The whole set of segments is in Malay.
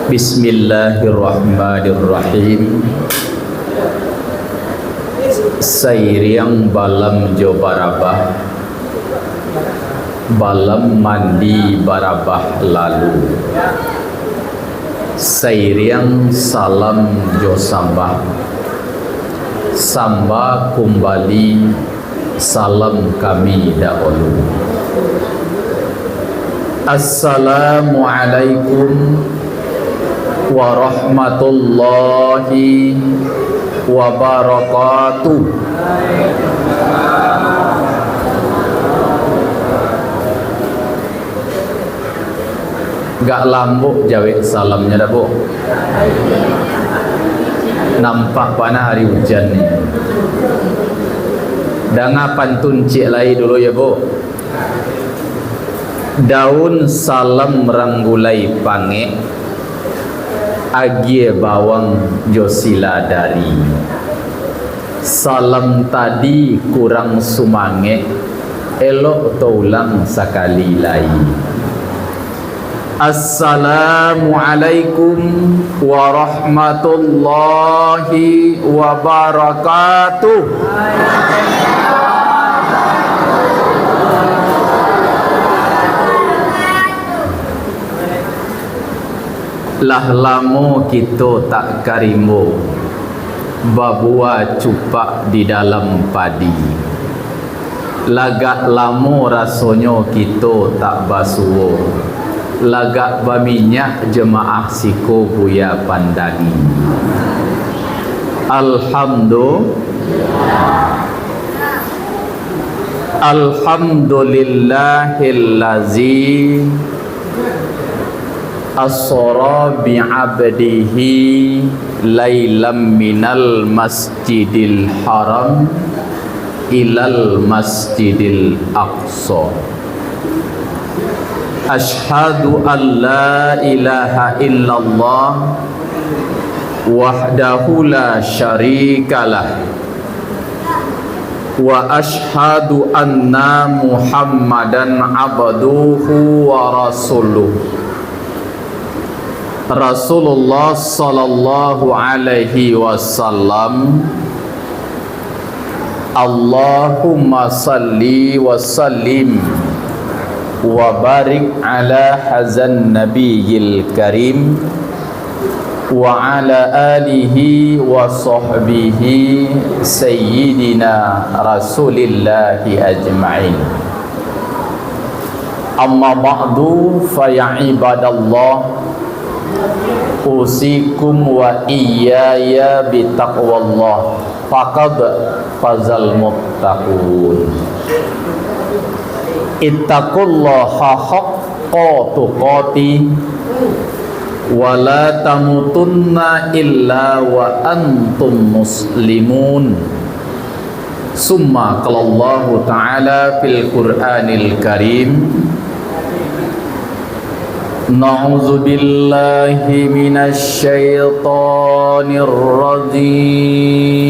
Bismillahirrahmanirrahim. Sairiang balam jo barabah, balam mandi barabah lalu. Sairiang salam jo sambah, sambah kembali salam kami dahulu. Assalamualaikum warahmatullahi wabarakatuh. Gak lambuk jawab salamnya dah, Bu. Nampak panah hari hujan ni. Dengar pantun cik lai dulu ya, Bu. Daun salam ranggulai pange, agie bawang josila dari. Salam tadi kurang sumange, elok taulang sekali lagi. Assalamualaikum warahmatullahi wabarakatuh. Lah lamo kita tak karimo babua cupak di dalam padi. Lagak lamo rasonyo kita tak basuo. Lagak baminyak jemaah siko buya pandagi. Alhamdulillahillazi asra bi'abdihi lailam minal masjidil haram ilal masjidil aqsa. Ashhadu an la ilaha illallah wahdahu la syarikalah wa ashhadu anna muhammadan abduhu wa rasuluh. Rasulullah sallallahu alaihi wasallam. Allahumma salli wa sallim wa barik ala hazan nabiyil karim wa ala alihi wa sahbihi sayyidina rasulillahi ajma'in. Amma ba'du fa ya ibadallah, usikum wa iyaya bitaqwallah, faqad fazal muttaqun. Ittaqullaha haqqa tuqati wa la tamutunna illa wa antum muslimun. Summa qalallahu ta'ala fil Qur'anil Karim, na'udzu billahi minasy syaithanir rajim.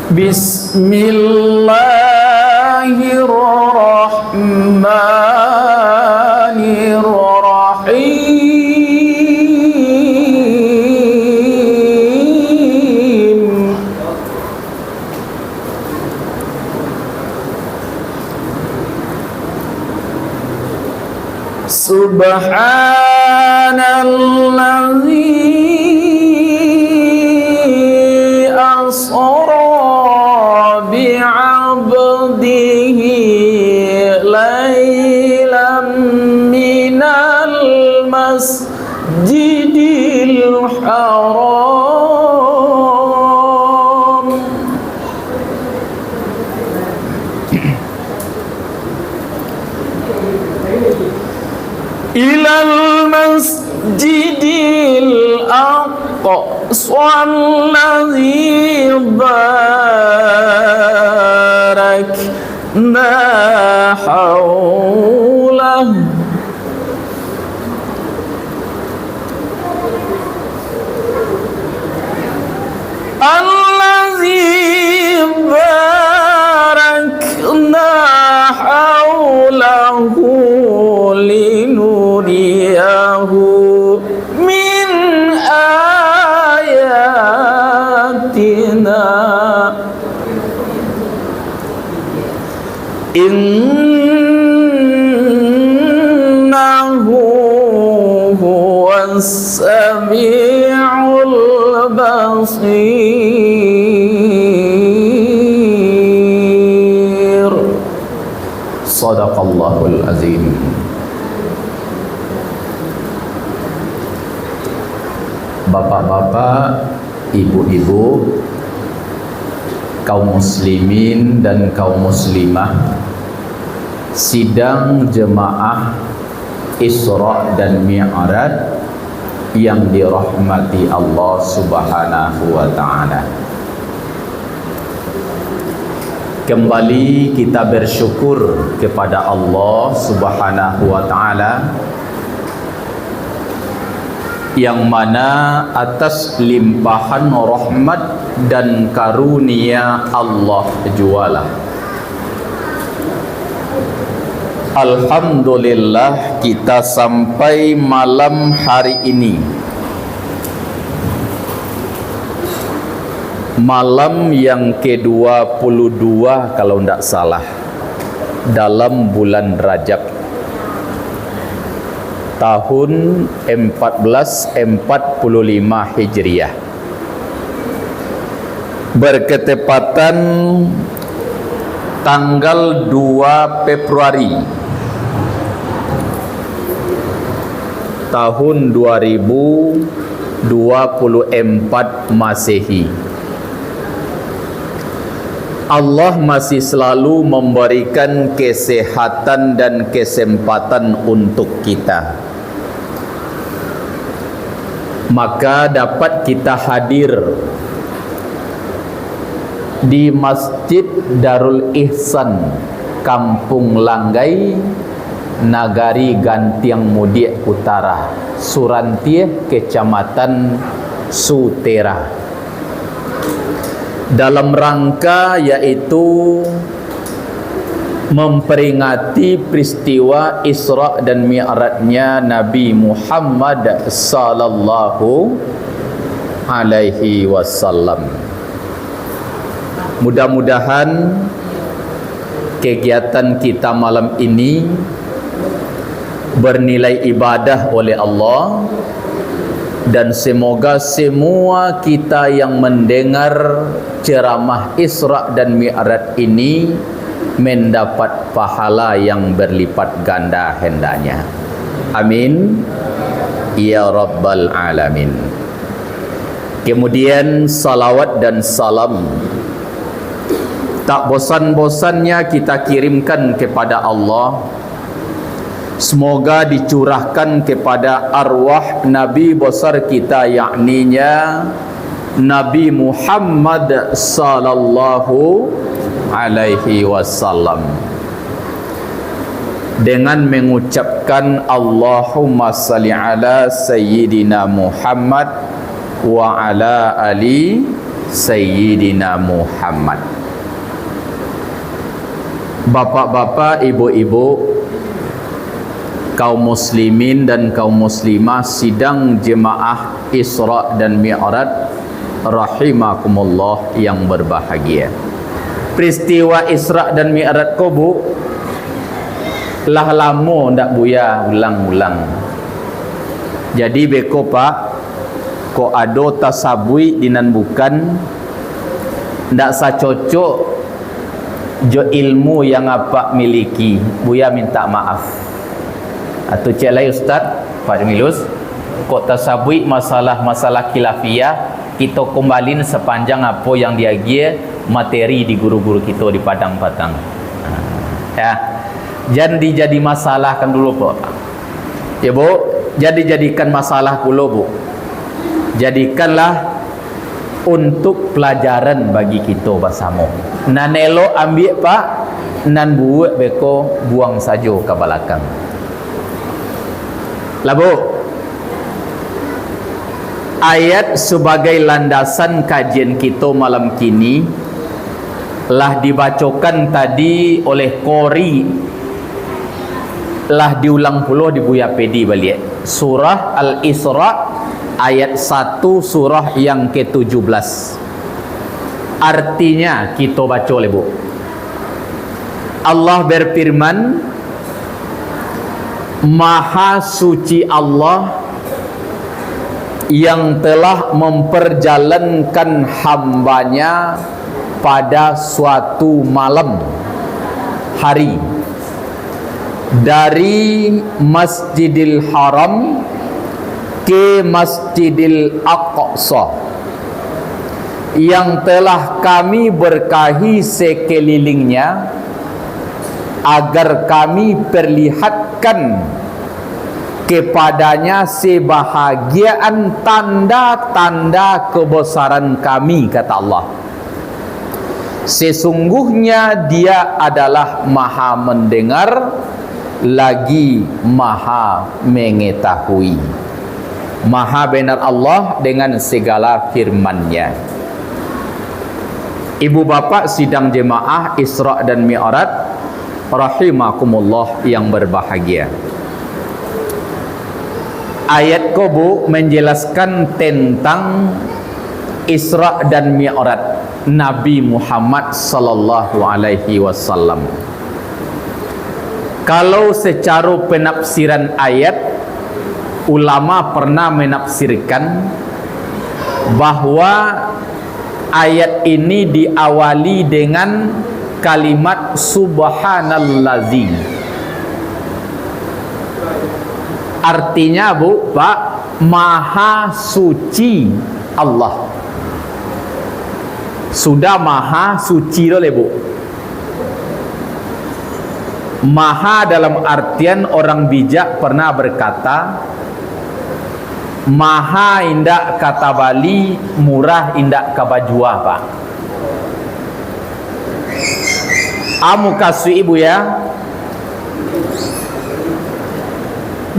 Bismillahirrahmanirrahim. Subhanallazi asra bi'abdihi laylan minal masjidil haram ilal masjidil aqsa alladzi barakna hawlah alladzi barakna Innahu huwas sami'ul basir. Sadaqallahul azim. Bapak-bapak, ibu-ibu, kaum muslimin dan kaum muslimah, sidang jemaah Isra dan Mi'raj yang dirahmati Allah Subhanahu wa ta'ala. Kembali kita bersyukur kepada Allah Subhanahu wa ta'ala, yang mana atas limpahan rahmat dan karunia Allah jualah. Alhamdulillah, kita sampai malam hari ini, malam yang ke-22 kalau tidak salah, dalam bulan Rajab tahun 1445 Hijriah, berketepatan tanggal 2 Februari tahun 2024 Masehi. Allah masih selalu memberikan kesehatan dan kesempatan untuk kita, maka dapat kita hadir di Masjid Darul Ihsan, Kampung Langgai, Nagari Gantiang Mudik Utara, Surantieh, Kecamatan Sutera, dalam rangka yaitu memperingati peristiwa Isra dan Mi'rajnya Nabi Muhammad sallallahu alaihi wasallam. Mudah-mudahan kegiatan kita malam ini bernilai ibadah oleh Allah, dan semoga semua kita yang mendengar ceramah Isra dan Mi'raj ini mendapat pahala yang berlipat ganda hendaknya. Amin ya rabbal alamin. Kemudian salawat dan salam tak bosan-bosannya kita kirimkan kepada Allah, semoga dicurahkan kepada arwah Nabi besar kita, yakninya Nabi Muhammad sallallahu alaihi wasallam, dengan mengucapkan Allahumma salli ala sayyidina Muhammad wa ala ali sayyidina Muhammad. Bapak-bapak, ibu-ibu, kaum muslimin dan kaum muslimah sidang jemaah Isra dan Mi'raj rahimakumullah yang berbahagia. Peristiwa Isra dan Mi'raj ko bu, lah lama ndak buya ulang-ulang. Jadi beko pak, ko ado tasabui dinan bukan ndak sa cocok jo ilmu yang apa miliki, buya minta maaf. Atau celai Ustaz Pak Jamilus, kok tasabui masalah-masalah khilafiyah kita kembaliin sepanjang apa yang dia materi di guru-guru kita di Padang-Padang. Ya, jadi masalah kan dulu Pak. Ya Bu, jadikan masalah pula Bu. Jadikanlah untuk pelajaran bagi kita bersama. Nanelo ambil Pak, nan buat beko buang saja ke belakang. Labu, ayat sebagai landasan kajian kita malam kini lah dibacakan tadi oleh Qori, lah diulang pula di Buya Pedi balik. Surah Al-Isra ayat 1 surah yang ke-17. Artinya kita baca oleh Bu. Allah berfirman, Maha suci Allah yang telah memperjalankan hambanya pada suatu malam hari dari Masjidil Haram ke Masjidil Aqsa, yang telah kami berkahi sekelilingnya agar kami perlihatkan kepadanya sebahagian tanda-tanda kebesaran kami, kata Allah. Sesungguhnya Dia adalah Maha mendengar lagi Maha mengetahui. Maha benar Allah dengan segala firman-Nya. Ibu bapak sidang jemaah Isra dan Mi'raj rahimakumullah yang berbahagia. Ayat Kobu menjelaskan tentang Isra dan Mi'raj Nabi Muhammad sallallahu alaihi wasallam. Kalau secara penafsiran ayat, ulama pernah menafsirkan bahwa ayat ini diawali dengan kalimat subhanallazi. Artinya Bu, Pak, Maha suci Allah. Sudah Maha suci oleh Bu. Maha dalam artian orang bijak pernah berkata, Maha indak kata Bali, murah indak kabajua, Pak. Amu kasih Ibu ya.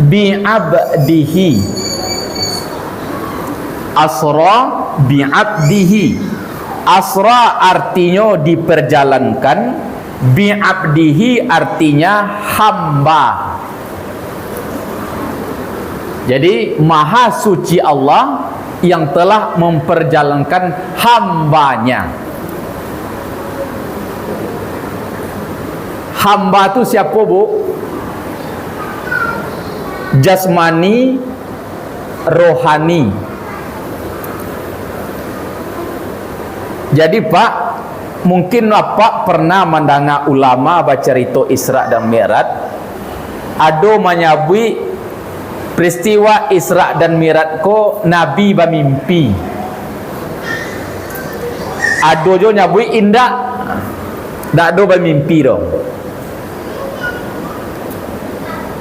Bi'abdihi, asra bi'abdihi. Asra artinya diperjalankan, bi'abdihi artinya hamba. Jadi Maha suci Allah yang telah memperjalankan hambanya. Hamba itu siapa Bu? Jasmani, rohani. Jadi Pak, mungkin Bapak pernah mendengar ulama baca cerita Isra dan Mi'raj. Ada menyabui peristiwa Isra dan Mi'raj ko Nabi bermimpi. Ada jo nyabui indak, dak do bermimpi dong.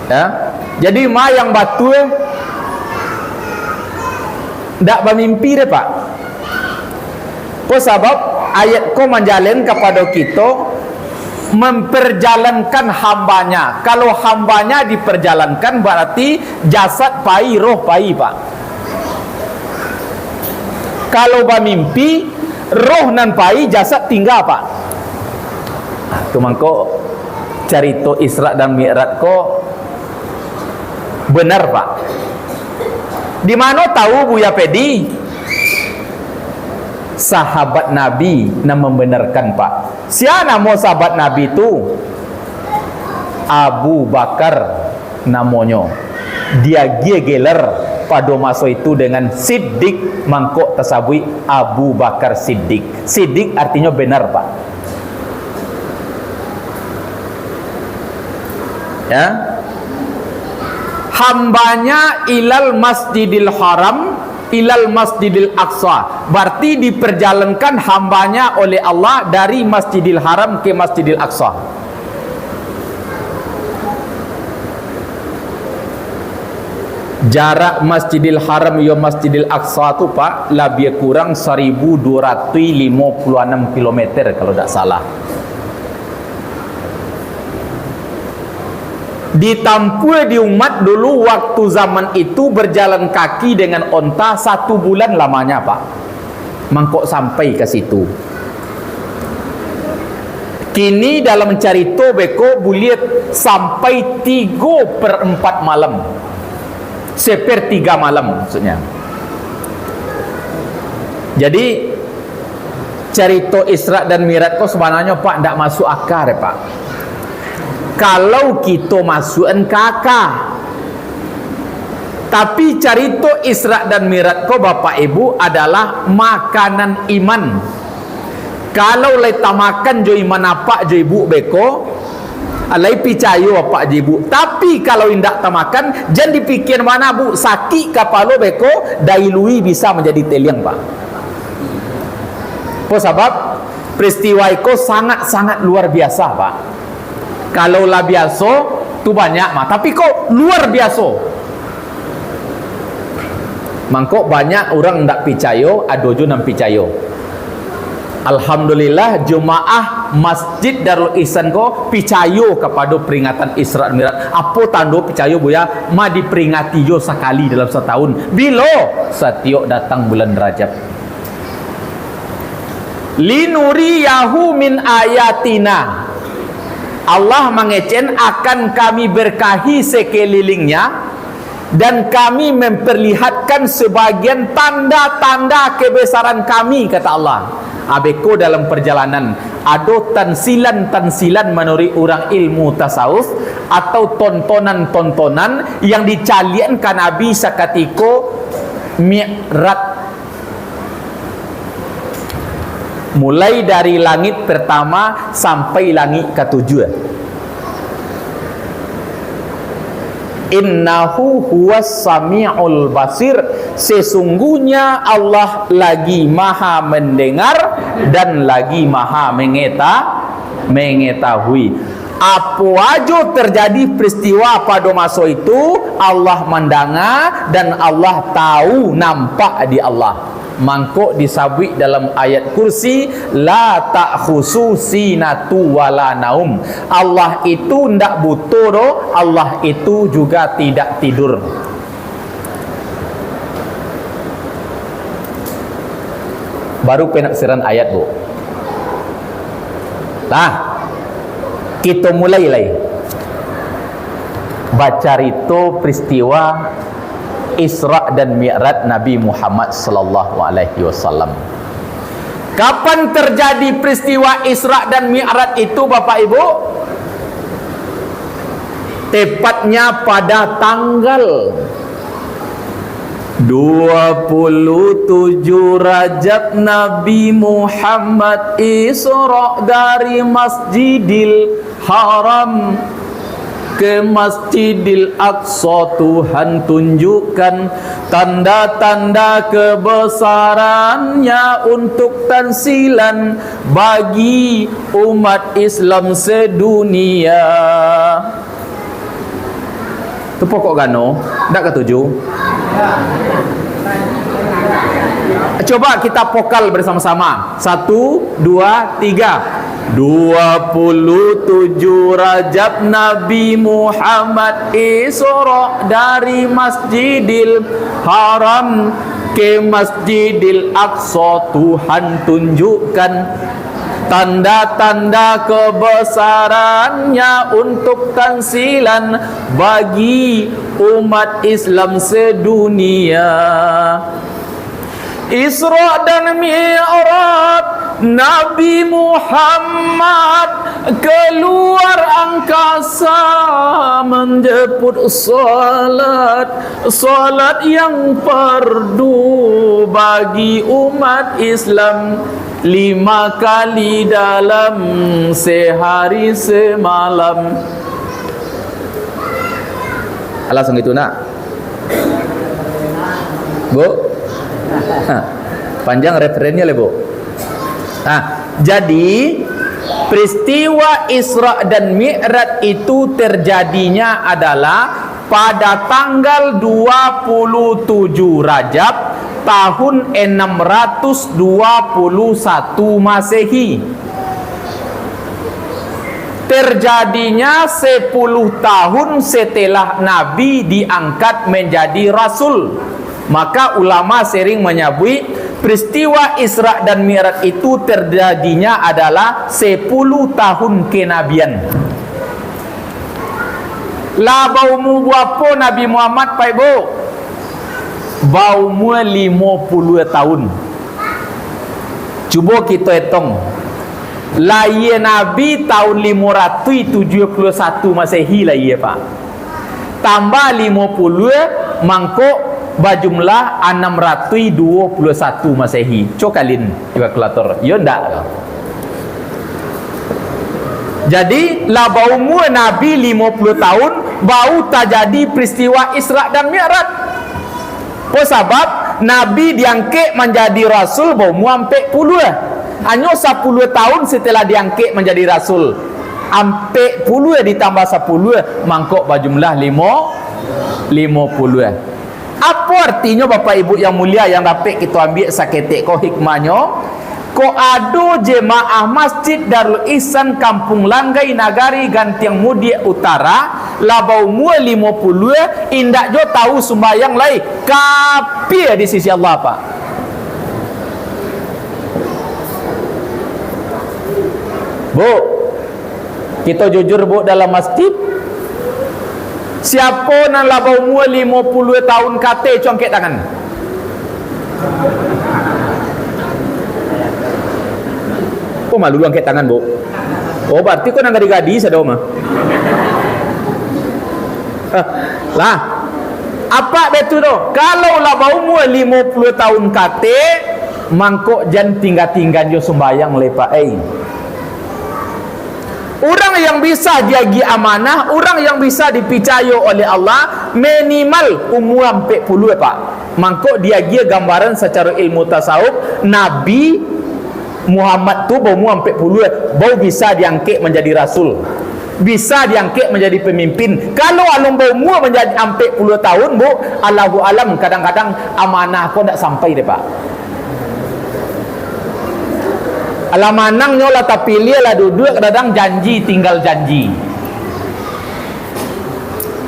Ya. Jadi ma yang batu ndak bermimpi deh Pak. Apa sebab ayat ko menjalin kepada kita memperjalankan hambanya. Kalau hambanya diperjalankan berarti jasad pai, roh pai Pak. Kalau bermimpi, roh nan pai, jasad tinggal Pak. Kemangko cerita Isra dan Mi'raj ko benar Pak. Di mana tahu Buya Pedi? Sahabat Nabi yang membenarkan Pak. Siapa nama sahabat Nabi itu? Abu Bakar namanya. Dia geler pada masa itu dengan Siddiq, mangkok tasabui Abu Bakar Siddiq. Siddiq artinya benar Pak. Ya. Hambanya ilal Masjidil Haram, ilal Masjidil Aqsa. Berarti diperjalankan hambanya oleh Allah dari Masjidil Haram ke Masjidil Aqsa. Jarak Masjidil Haram ya Masjidil Aqsa tu Pak lebih kurang 1256 km kalau tak salah. Ditampu di umat dulu waktu zaman itu berjalan kaki dengan onta 1 bulan lamanya Pak. Mangkok sampai ke situ. Kini dalam cerita beko buliet sampai 3/4 malam. Sepertiga malam maksudnya. Jadi cerita Isra dan Mi'raj kok sebenarnya Pak tidak masuk akal ya Pak. kalau kita masukkan kakak. Tapi carito Isra dan Mi'raj ko Bapak Ibu adalah makanan iman. Kalau leta makan jo iman apa jo ibu beko, alai picayo apa jo ibu. Tapi kalau indak tamakan, jangan dipikir mana bu sakit kapalo beko, dailui bisa menjadi teliang pak. Apa sebab? Peristiwa itu sangat-sangat luar biasa pak. Kalau lah biasa, tu banyak mah. Tapi kok luar biasa. Mangkok banyak orang ndak picayo, adojo nam picayo. Alhamdulillah jemaah Masjid Darul Ihsan ko picayo kepada peringatan Isra Mi'raj. Apa tanda picayo buya? Ma diperingati yo sekali dalam setahun. Bilo setiap datang bulan Rajab. Linuriyahu min ayatina. Allah mengecen akan kami berkahi sekelilingnya, dan kami memperlihatkan sebagian tanda-tanda kebesaran kami, kata Allah. Abeko dalam perjalanan ada tansilan-tansilan menurut orang ilmu tasawuf atau tontonan-tontonan yang dicaliankan Nabi sakatiko Mi'raj, mulai dari langit pertama sampai langit ketujuh. Innahu huwas sami'ul basir, sesungguhnya Allah lagi maha mendengar dan lagi maha mengetahui. Apa aja terjadi peristiwa pada masa itu, Allah mendengar dan Allah tahu, nampak di Allah. Mangkok disabui dalam ayat kursi, la ta'khusu sinatu wala naum. Allah itu ndak butuh do, Allah itu juga tidak tidur. Baru penafsiran ayat bu. Nah, kita mulai lagi baca itu peristiwa Isra dan Mi'raj Nabi Muhammad sallallahu alaihi wasallam. Kapan terjadi peristiwa Isra dan Mi'raj itu Bapak Ibu? Tepatnya pada tanggal 27 Rajab Nabi Muhammad Isra dari Masjidil Haram ke Masjidil Aqsa. Tuhan tunjukkan tanda-tanda kebesarannya untuk tansilan bagi umat Islam sedunia. Itu pokok gano, ndak ketujuh. Coba kita vokal bersama-sama. 1, 2, 3. 27 Rajab Nabi Muhammad Isra dari Masjidil Haram ke Masjidil Aqsa. Tuhan tunjukkan tanda-tanda kebesarannya untuk tansilan bagi umat Islam sedunia. Isra dan Mi'raj Nabi Muhammad keluar angkasa menjemput salat yang fardu bagi umat Islam 5 kali dalam sehari semalam. Langsung itu nak Bu. Panjang referennya le Bu. Jadi peristiwa Isra dan Mi'raj itu terjadinya adalah pada tanggal 27 Rajab tahun 621 Masehi. Terjadinya 10 tahun setelah Nabi diangkat menjadi Rasul. Maka ulama sering menyebut peristiwa Isra dan Mi'raj itu terjadinya adalah 10 tahun kenabian. Lah baumu berapa Nabi Muhammad Pak Ibu? Baumu 50 tahun. Cuba kita hitung. Lahir Nabi tahun 571 Masehi lah ya Pak. Tambah 50 mangkok berjumlah 621 Masehi. Cokalin kalkulator. Ya ndak? Jadi lah bau umur Nabi 50 tahun bau terjadi peristiwa Isra dan Mi'raj. Apa sebab Nabi diangkat menjadi Rasul bau umur 40. Hanya 10 tahun setelah diangkat menjadi Rasul. 40 ditambah 10 mangkok berjumlah 50. Apa artinya Bapak Ibu yang mulia yang dapat kita ambil saketik ko hikmahnya? Ko ado jemaah Masjid Darul Ihsan Kampung Langgai Nagari Gantiang Mudia Utara labau mua 50 indak jo tahu sembahyang lai kapir di sisi Allah Pak. Bu, kita jujur Bu dalam masjid. Siapa nak labau mua 50 tahun kate congkek tangan? Kok malu angkat tangan Bu? Oh berarti kau nak gadi-gadi sada mah. Lah, apa betul tu? Kalau lah bau umur 50 tahun kate, mangkok jan tinggal-tinggal jo sembayang lepak Orang yang bisa diagi amanah, orang yang bisa dipercaya oleh Allah minimal umur 40 Pak. Mangkok diagi gambaran secara ilmu tasawuf Nabi Muhammad tu bau umur 40 bau bisa diangkat menjadi rasul, bisa diangkat menjadi pemimpin. Kalau alum bau umur menjadi 40 tahun Bu, Allahu alam kadang-kadang amanah kau tak sampai deh Pak. Alamanangnya lah tapi dia lah duduk kadang janji tinggal janji.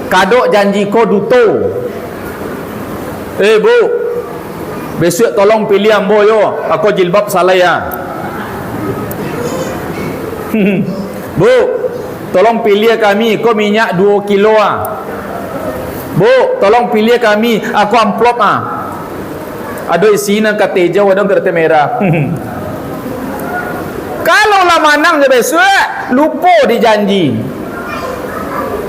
Kadok janji kau duto. Bu, besok tolong pilih ambo yo, aku jilbab salah ya. Bu, tolong pilih kami, kau minyak 2 kilo Bu, tolong pilih kami, aku amplop Ada isi nak kata hijau, ada kata merah. Kalau lah manang je besok lupa dijanji.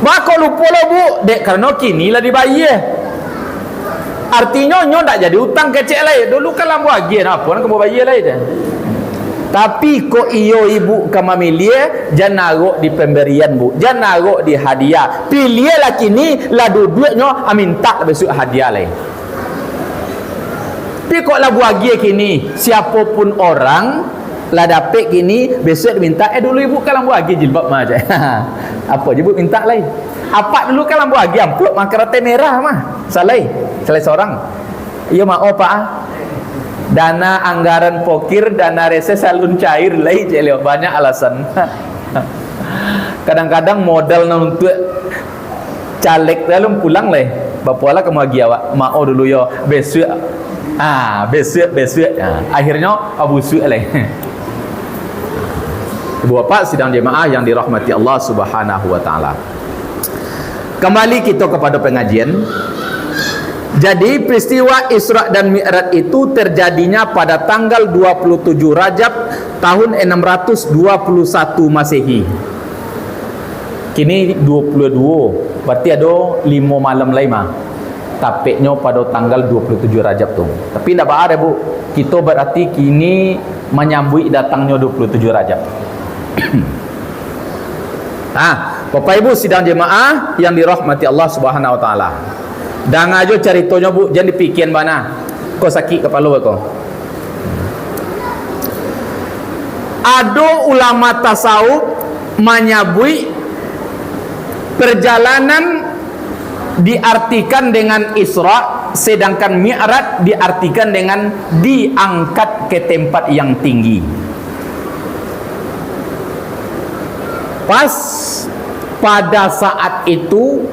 Bako lupa lah Bu, dek karena kini lah dibayar. Artinya nyo tak jadi hutang kecil lain. Dulu kan lambu lagi apa nak kamu bayar lain je. Tapi ko iyo ibu kamamilia jangan narok di pemberian Bu, jangan narok di hadiah. Pilih lah kini lah duduknya minta besok hadiah lain. Tapi kok lah buagi kini siapapun orang lah dapat gini besok minta dulu ibu kalau buagi jilbab mah aja. Apa je ibu minta lain. Apa dulu kalau buagi amplop mah kereta merah mah. Salah seorang. Iya mau Pak. Dana anggaran pokir, dana reses salun cair lain je banyak alasan. Kadang-kadang modal untuk caleg dalam pulang lah. Bapalah kamu lagi awak mau dulu yo besok. Besok. Akhirnya abu suq lah. Ibu bapak sidang jemaah yang dirahmati Allah Subhanahu wa taala. Kembali kita kepada pengajian. Jadi peristiwa Isra dan Mi'raj itu terjadinya pada tanggal 27 Rajab tahun 621 Masehi. Kini 22. Berarti ada 5 malam lain mah. Tapeknya pada tanggal 27 Rajab tu. Tapi tidak ada Bu. Kita berarti kini menyambut datangnya 27 Rajab. Bapak Ibu sidang jemaah yang dirahmati Allah Subhanahu wa taala. Dan aja ceritanya Bu, jangan dipikir mana. Kau sakit kepala kau. Ada ulama tasawuf menyebut perjalanan diartikan dengan Isra, sedangkan Mi'raj diartikan dengan diangkat ke tempat yang tinggi. Pas pada saat itu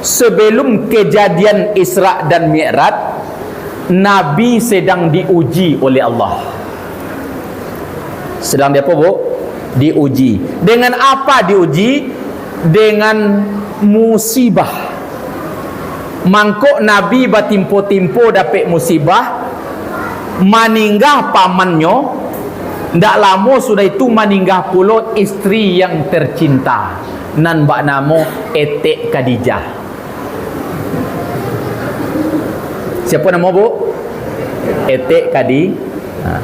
sebelum kejadian Isra dan Mi'raj, Nabi sedang diuji oleh Allah. Sedang dia apa Bu? Diuji. Dengan apa diuji? Dengan musibah. Mangkok Nabi batimpo-timpo dapat musibah, meninggal pamannya, Ndak lama sudah itu meninggal pula istri yang tercinta, nan bak namo Etik Khadijah. Siapa nama bu? Etik Khadijah.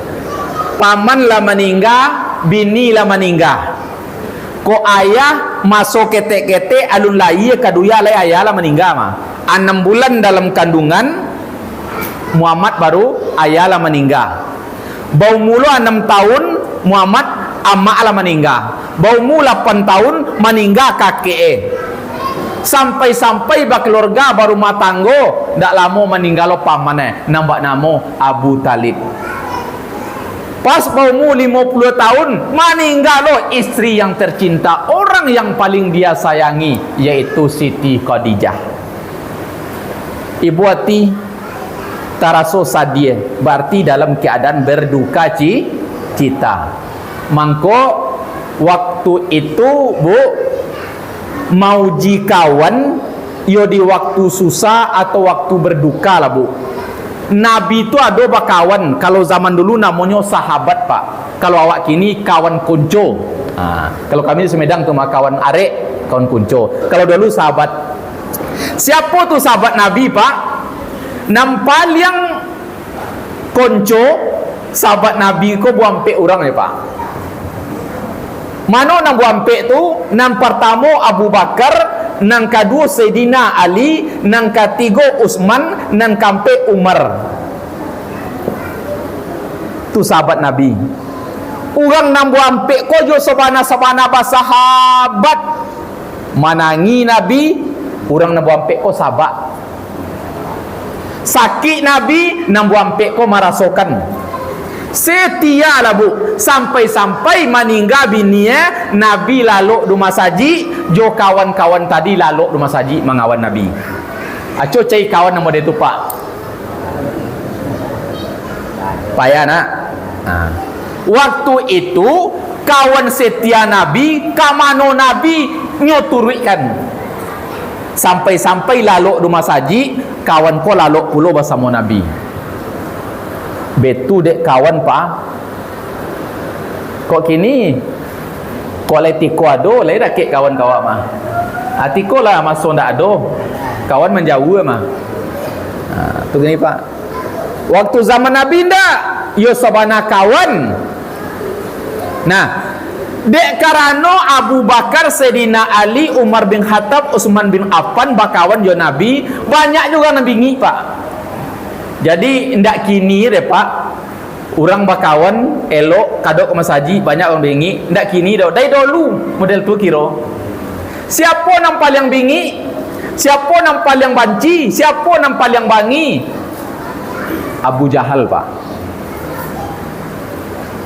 Paman lah meninggal, bini lah meninggal. Ko ayah masuk ketek-ketek alun lai kaduya lai ayah lah meninggal mah. 6 bulan dalam kandungan Muhammad baru ayah lah meninggal. Bau mula 6 tahun Muhammad amak lah meninggal. Bau mula 8 tahun meninggal kakek. Sampai-sampai berkeluarga baru matanggo ndak lama meninggal lo pamannya nambah namo Abu Talib. Pas baumu 50 tahun meninggal lo istri yang tercinta, orang yang paling dia sayangi, yaitu Siti Khadijah. Ibu hati taraso sadie, berarti dalam keadaan berduka cita. Mangko waktu itu bu mau jikawan yo di waktu susah atau waktu berduka lah bu. Nabi itu ada bakawan. Kalau zaman dulu namanya sahabat pak. Kalau awak kini kawan kunco. Kalau kami di Semedang tuh mah kawan arek, kawan kunco. Kalau dulu sahabat. Siapa tuh sahabat Nabi pak? Nampal yang kunco sahabat Nabi ko buampe orang ya pak. Mana nang buampe tu? Nang pertama Abu Bakar, nang kedua Sayyidina Ali, nang ketiga Utsman, nang keempat Umar. Tu sahabat Nabi. Orang nang buampe ko jo sabana-sabana sahabat. Manangi Nabi, orang nang buampe ko sahabat. Sakit Nabi, nang buampe ko marasokan. Setia lah bu, sampai-sampai meninggal bininya Nabi lalu rumah saji, jo kawan-kawan tadi lalu rumah saji mengawan Nabi. Aco cai kawan nama dia tu pak. Payah nak. Waktu itu kawan setia Nabi, kamano Nabi nyoturikkan. Sampai-sampai lalu rumah saji, kawan ko lalu pulau bersama Nabi. Betu dek kawan pak. Kok kini kualitiko ado lai dah kek kawan kawan mah. Atiko lah masuk ndak ado. Kawan menjauh mah. Tu gini pak. Waktu zaman Nabi ndak yo sabana kawan. Nah, dek karano Abu Bakar, Sayyidina Ali, Umar bin Khattab, Utsman bin Affan bakawan yo Nabi, banyak juga Nabi ngi pak. Jadi ndak kini deh pak, orang bakawan elok kadok ke masaji banyak orang bingi. Ndak kini dah, dari dulu model tu kiro. Siapa yang paling bingi? Siapa yang paling banci? Siapa yang paling bangi? Abu Jahal pak,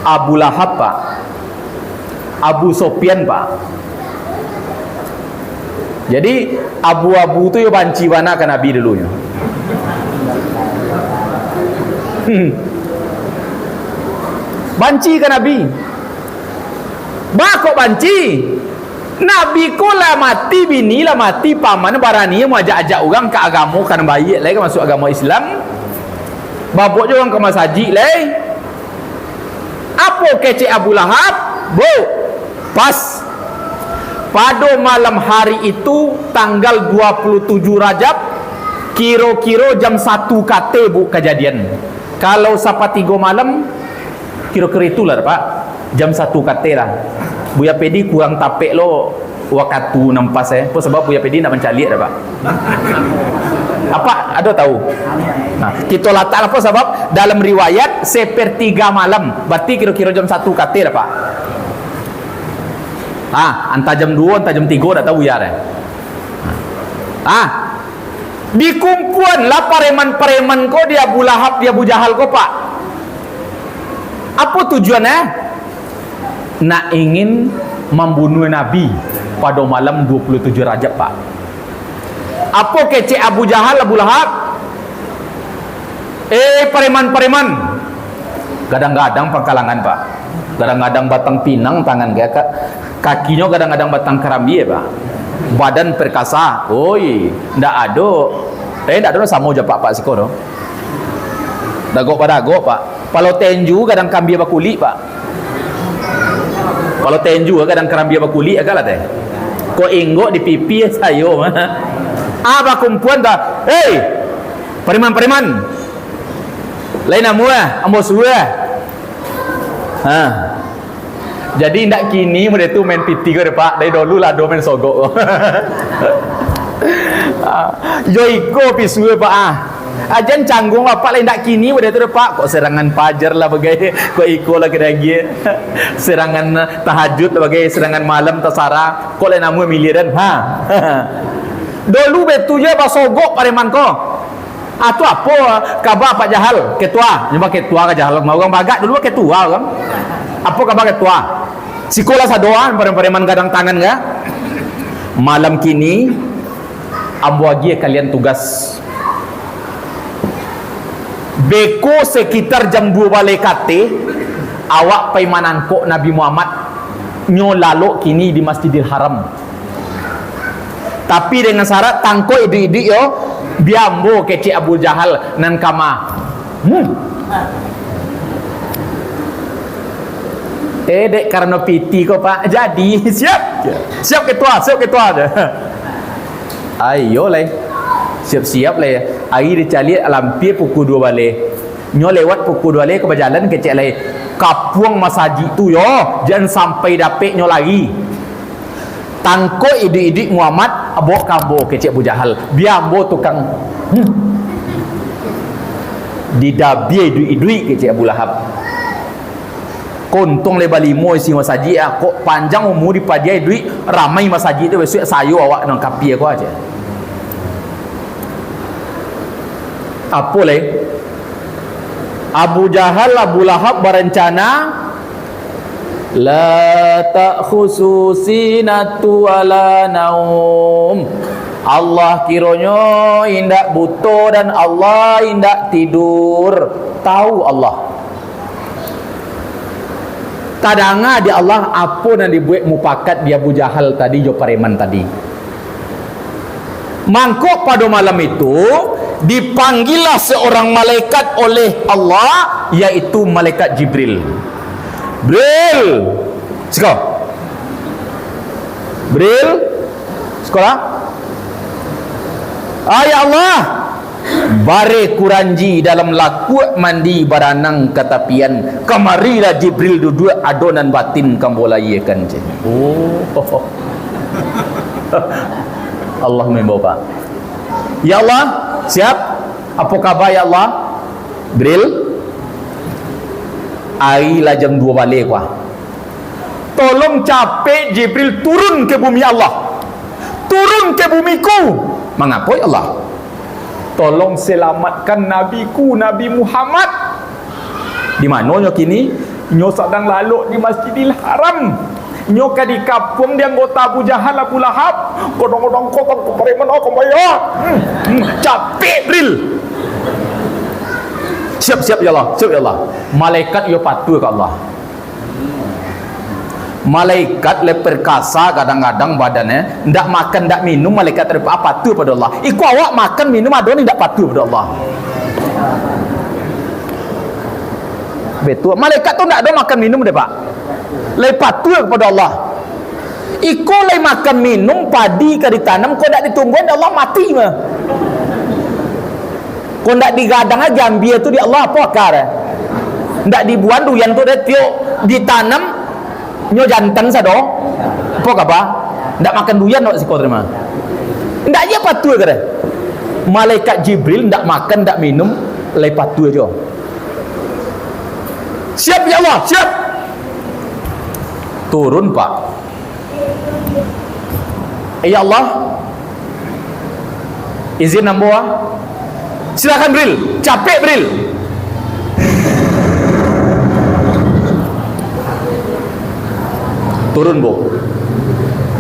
Abu Lahab pak, Abu Sofyan pak. Jadi abu-abu tu yo banci mana ke Nabi dulunya. Banci ke Nabi. Bakok banci. Nabi ko lah mati bini lah mati paman barani mau ajak-ajak orang ke agama kan baik lagi masuk agama Islam. Babok je orang ke masaji lagi. Apa kece Abu Lahab? Bu. Pas pada malam hari itu tanggal 27 Rajab kira-kira jam 1 KT bu kejadian. Kalau sapa 3 malam kira-kira itulah pak, jam 1 KT lah. Buya Pedi kurang tapek lo waktu nampas apa sebab Buya Pedi nak mencalik dah pak. Apa ada tahu? Nah, kita letak apa sebab dalam riwayat sepertiga malam, berarti kira-kira jam 1 KT dah pak. Antara jam 2 antara jam 3 dah tahu ya dah. Dikumpuan lah pareman-pareman ko dia Abu Lahab dia Abu Jahal ko pak. Apa tujuannya? Nak ingin membunuh Nabi pada malam 27 Rajab pak. Apa kece Abu Jahal Abu Lahab? Pareman-pareman kadang-kadang pangkalangan pak, kadang-kadang batang pinang tangan dia kakinya kadang-kadang batang kerambi ya pak. Badan perkasa, oi, ndak ada, ndak ada sama je pak siko no. Dagok pada dagok pak. Kalau tenju kadang kambing apa kulit pak. Kalau tenju kadang kerambia bakuli agak lah teh. Ko inggok di pipi sayo. Apa kumpuan dah? Hey, pariman. Lain amu ambo suwe. Jadi ndak kini mereka tu main piti ke Pak. Dari dulu lah do main sogok. Yo iko pisu Pak ajan canggung apa lain ndak kini mereka tu Pak. Kok serangan fajar lah bagai kok iko lah kedagi. Serangan tahajud lah bagai serangan malam tasara. Kok lain amu miliran Dulu betu je ba sogok pareman ko. Atu apa kabar Pak Jahal ketua. Nyuma ketua ka Jahal mau orang bagak dulu ketua kan. Apa kabar ketua? Sikola sadoan pareman gadang tangan enggak? Malam kini ambo agi kalian tugas. Beko sekitar jam 2 balik kate awak pai manangkok Nabi Muhammad nyo lalok kini di Masjidil Haram. Tapi dengan syarat tangko idik-idik yo biambo kece Abu Jahal nan kama. Dek karena piti kok Pak. Jadi siap ketua aja. Ayo lah. Siap lah. Hari dicali lampir pukul 2 balik. Nyo lewat pukul 2 balik ke berjalan kecek lah. Kapuang masjid tu yo, jangan sampai dapet nyo lagi. Tangko idik-idik Muhammad abok kambo kecek Abu Jahal. Biambo tukang didabi idik-idik kecek Abu Lahab. Kontong lebar 5 isi masjid kok panjang umur dipadiai duit ramai masjid tu besok sayo awak nang kapi aku aja. Apa le? Abu Jahal Abu Lahab berencana la ta'khusu sinatu wala naum. Allah kiranya indak buta dan Allah indak tidur. Tahu Allah. Tadanga di Allah apa yang dibuat mupakat dia Abu Jahal tadi jo pareman tadi. Mangkuk pada malam itu dipanggillah seorang malaikat oleh Allah, yaitu malaikat Jibril. Bril, sekolah. Bril, sekolah. Ya Allah, bare kuranji dalam laku mandi baranang katapian. Kamarilah Jibril duduk adonan batin kambolayekan je. Allah membawa. Ya Allah, siap. Apa kabar ya Allah? Bril. Ailah jam 2 balik wah. Tolong capek Jibril turun ke bumi Allah. Turun ke bumiku. Mengapa ya Allah? Tolong selamatkan nabiku Nabi Muhammad. Di mana nyo kini? Nyo sedang lalu di Masjidil Haram. Nyo ka di kampung di anggota Abu Jahal Abu Lahab. Kodong-kodong kotong kepareman aku bayar. Capek Bril. Siap ya Allah, siap ya Allah. Malaikat yo patuh ke Allah. Malaikat le perkasa kadang-kadang badannya ndak makan ndak minum, malaikat patuh pada Allah. Iku awak makan minum adon ndak patuh pada Allah. Betul. Malaikat tu ndak ada makan minum deh Pak. Le patuh kepada Allah. Iku le makan minum padi ka ditanam kau ndak ditungguin Allah mati mah. Kau ndak digadang aja ambia tu di Allah apa akar. Ndak dibuan duyan tu dia tiuk ditanam nyo jantan sado apa apa ndak makan duyan nak siko terima ndak je patuh ke malaikat Jibril ndak makan ndak minum le patuh aja. Siap ya Allah, siap. Turun Pak. Ya Allah, izin namboa. Silakan Bril, capek Bril. Turun bu.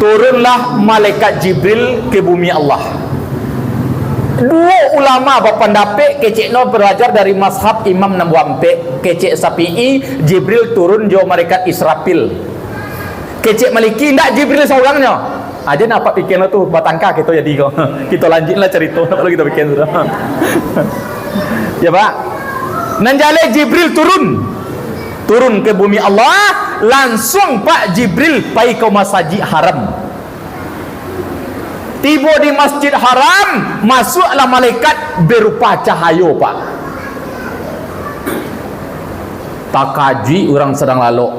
Turunlah malaikat Jibril ke bumi Allah. Dua ulama berpendapat kecekno belajar dari mazhab Imam Nawawi, kecek Syafi'i Jibril turun jo malaikat Israfil. Kecek Maliki ndak Jibril seorangnya. Aja nampak pikirnya tuh batangka kita jadi kok. Kita lanjutlah cerita kalau kita bikin sudah. Ya Pak. Nanjale Jibril turun ke bumi Allah langsung Pak Jibril pai ke Masjid Haram. Tiba di Masjid Haram, masuklah malaikat berupa cahaya, Pak. Tak kaji orang sedang lalu.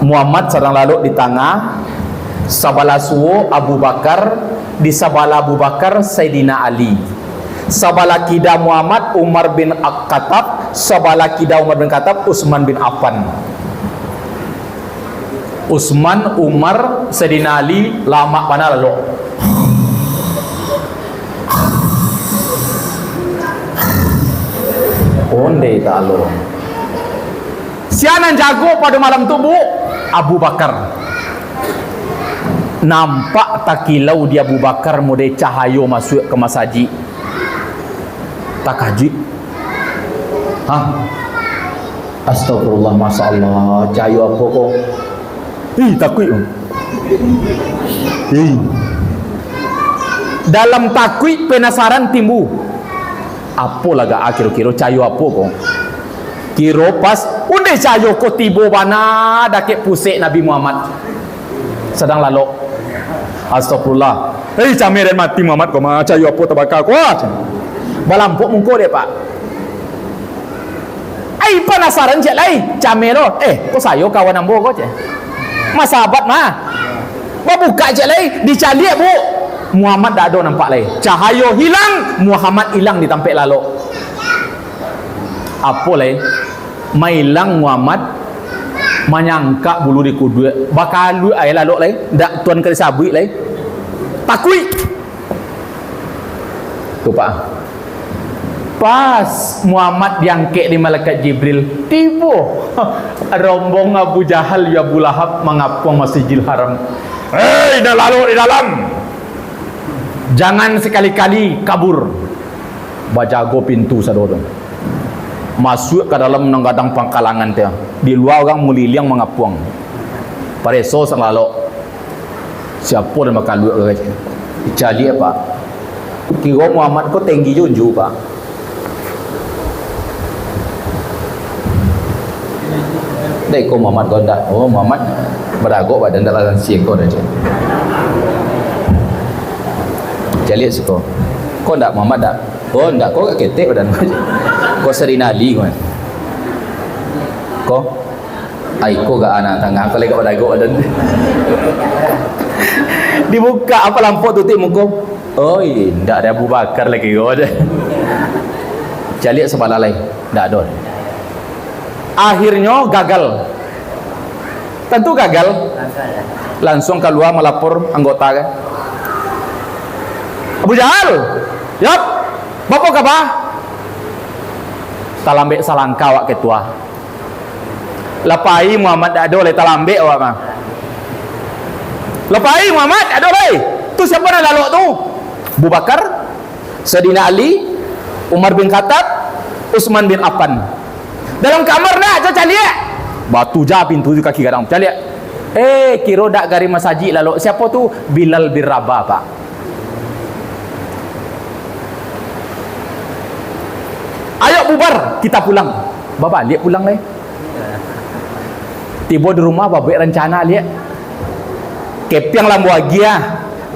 Muhammad sedang lalu di tengah, sebelah suwo Abu Bakar, di sebelah Abu Bakar Sayyidina Ali, sebelah kida Muhammad Umar bin Khattab, sebelah kida Umar bin Khattab Utsman bin Affan. Utsman, Umar, Sayyidina Ali lama mana lalu. Onde talo. Siapa yang jago pada malam tu, Bu? Abu Bakar. Nampak tak kilau dia Abu Bakar mode cahaya masuk ke masjid. Tak kaji. Astagfirullah, masyaallah, cahaya apa kau? Takut. Dalam takut penasaran timbul. Apa laga kira-kira cahaya apa kau? Kira pas unde cahaya kau tiba mana dakek pusik Nabi Muhammad sedang lalu. Astagfirullah. Cameren mati Muhammad kau mah cahaya apa terbakar kuat. Balampuk muka dia, Pak. Penasaran cek lai camero. Kau sayo kawan ambo kau cek. Mas sahabat mah buka je lagi dicari, Bu. Muhammad dah ada nampak lagi. Cahaya hilang, Muhammad hilang di tampek lalu. Apa lagi? Mailang Muhammad menyangka bulu di kudu bakal lu ai lalu lagi. Dak tuan kali sabui lagi. Takui. Tu Pak. Pas Muhammad diangkat di malaikat Jibril, tiba rombong Abu Jahal ya Abu Lahab mengapung Masjidil Haram. Dah lalu di dalam. Jangan sekali-kali kabur. Bajago pintu sadodong. Masuk ke dalam nenggadang pangkalangan dia. Di luar orang muliliang mengapung. Pareso selalu. Siapa yang makan luar ke? Cari apa? Kira Muhammad kau tinggi junju, Pak. Dai ko Muhammad gondak. Oh Muhammad beragok badan dalam siang kau dah. Jadi suko. Kau ndak Muhammad dak? Oh ndak, kau ketek badan kau. Kau Sayyidina Ali kau. Kau kau gak anak tangga kau lagi beragok badan. Dibuka apa lampu tutup muka. Oh ndak ada Abu Bakar lagi kau ada. Jadi sebelah lain ndak ada. Akhirnya gagal. Tentu gagal. Langsung keluar melapor anggota kan. Abu Jahal, yap, bapak apa? Talambek salangka wak ketua. Lapai Muhammad ada oleh talambek wak mah. Lapai Muhammad ada oleh. Tu siapa nak lalu tu? Abu Bakar, Sayyidina Ali, Umar bin Khattab, Utsman bin Affan. Dalam kamar nak caca lihat batu jah pintu di kaki kadang caca lihat kira dak gari masjid lalu siapa tu? Bilal bin Rabah, Pak. Ayo bubar kita pulang. Bapa lihat pulang leh. Tiba di rumah babek rencana lihat kepiang lambu agia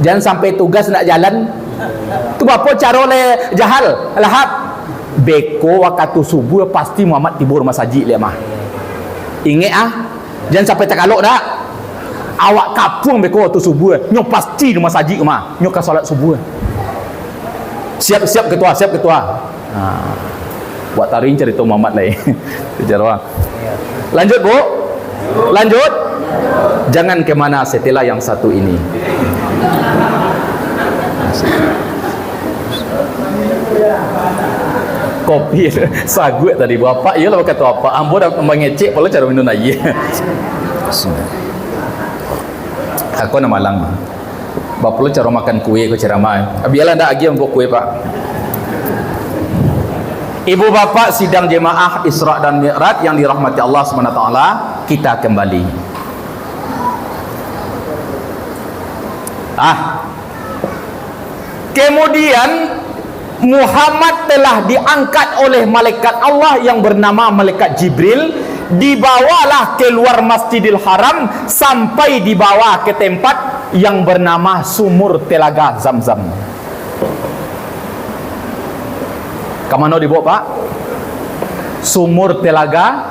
jangan sampai tugas nak jalan tu bapa cara oleh Jahal Lahab beko waktu subuh pasti Muhammad tiba rumah saji lihat mah. Ingat jangan sampai terkalok dak. Awak kapung beko waktu subuh nyo pasti rumah saji mah nyo ka solat subuh. Siap ketua, siap ketua. Buat taring cerita Muhammad lain. Lanjut, Bu. Lanjut. Jangan kemana setelah yang satu ini. Kopi sagut tadi bapak ya lah kata apa ambo dah mengecek pula cara minum air. Aku nak malang bapak lu cara makan kue ko ceramah biarlah ndak lagi untuk kue Pak. Ibu bapak sidang jemaah Isra dan Mi'raj yang dirahmati Allah SWT, kita kembali. Kemudian Muhammad telah diangkat oleh malaikat Allah yang bernama malaikat Jibril, dibawalah keluar Masjidil Haram sampai dibawa ke tempat yang bernama sumur telaga Zamzam. Kemana dibawa Pak? Sumur telaga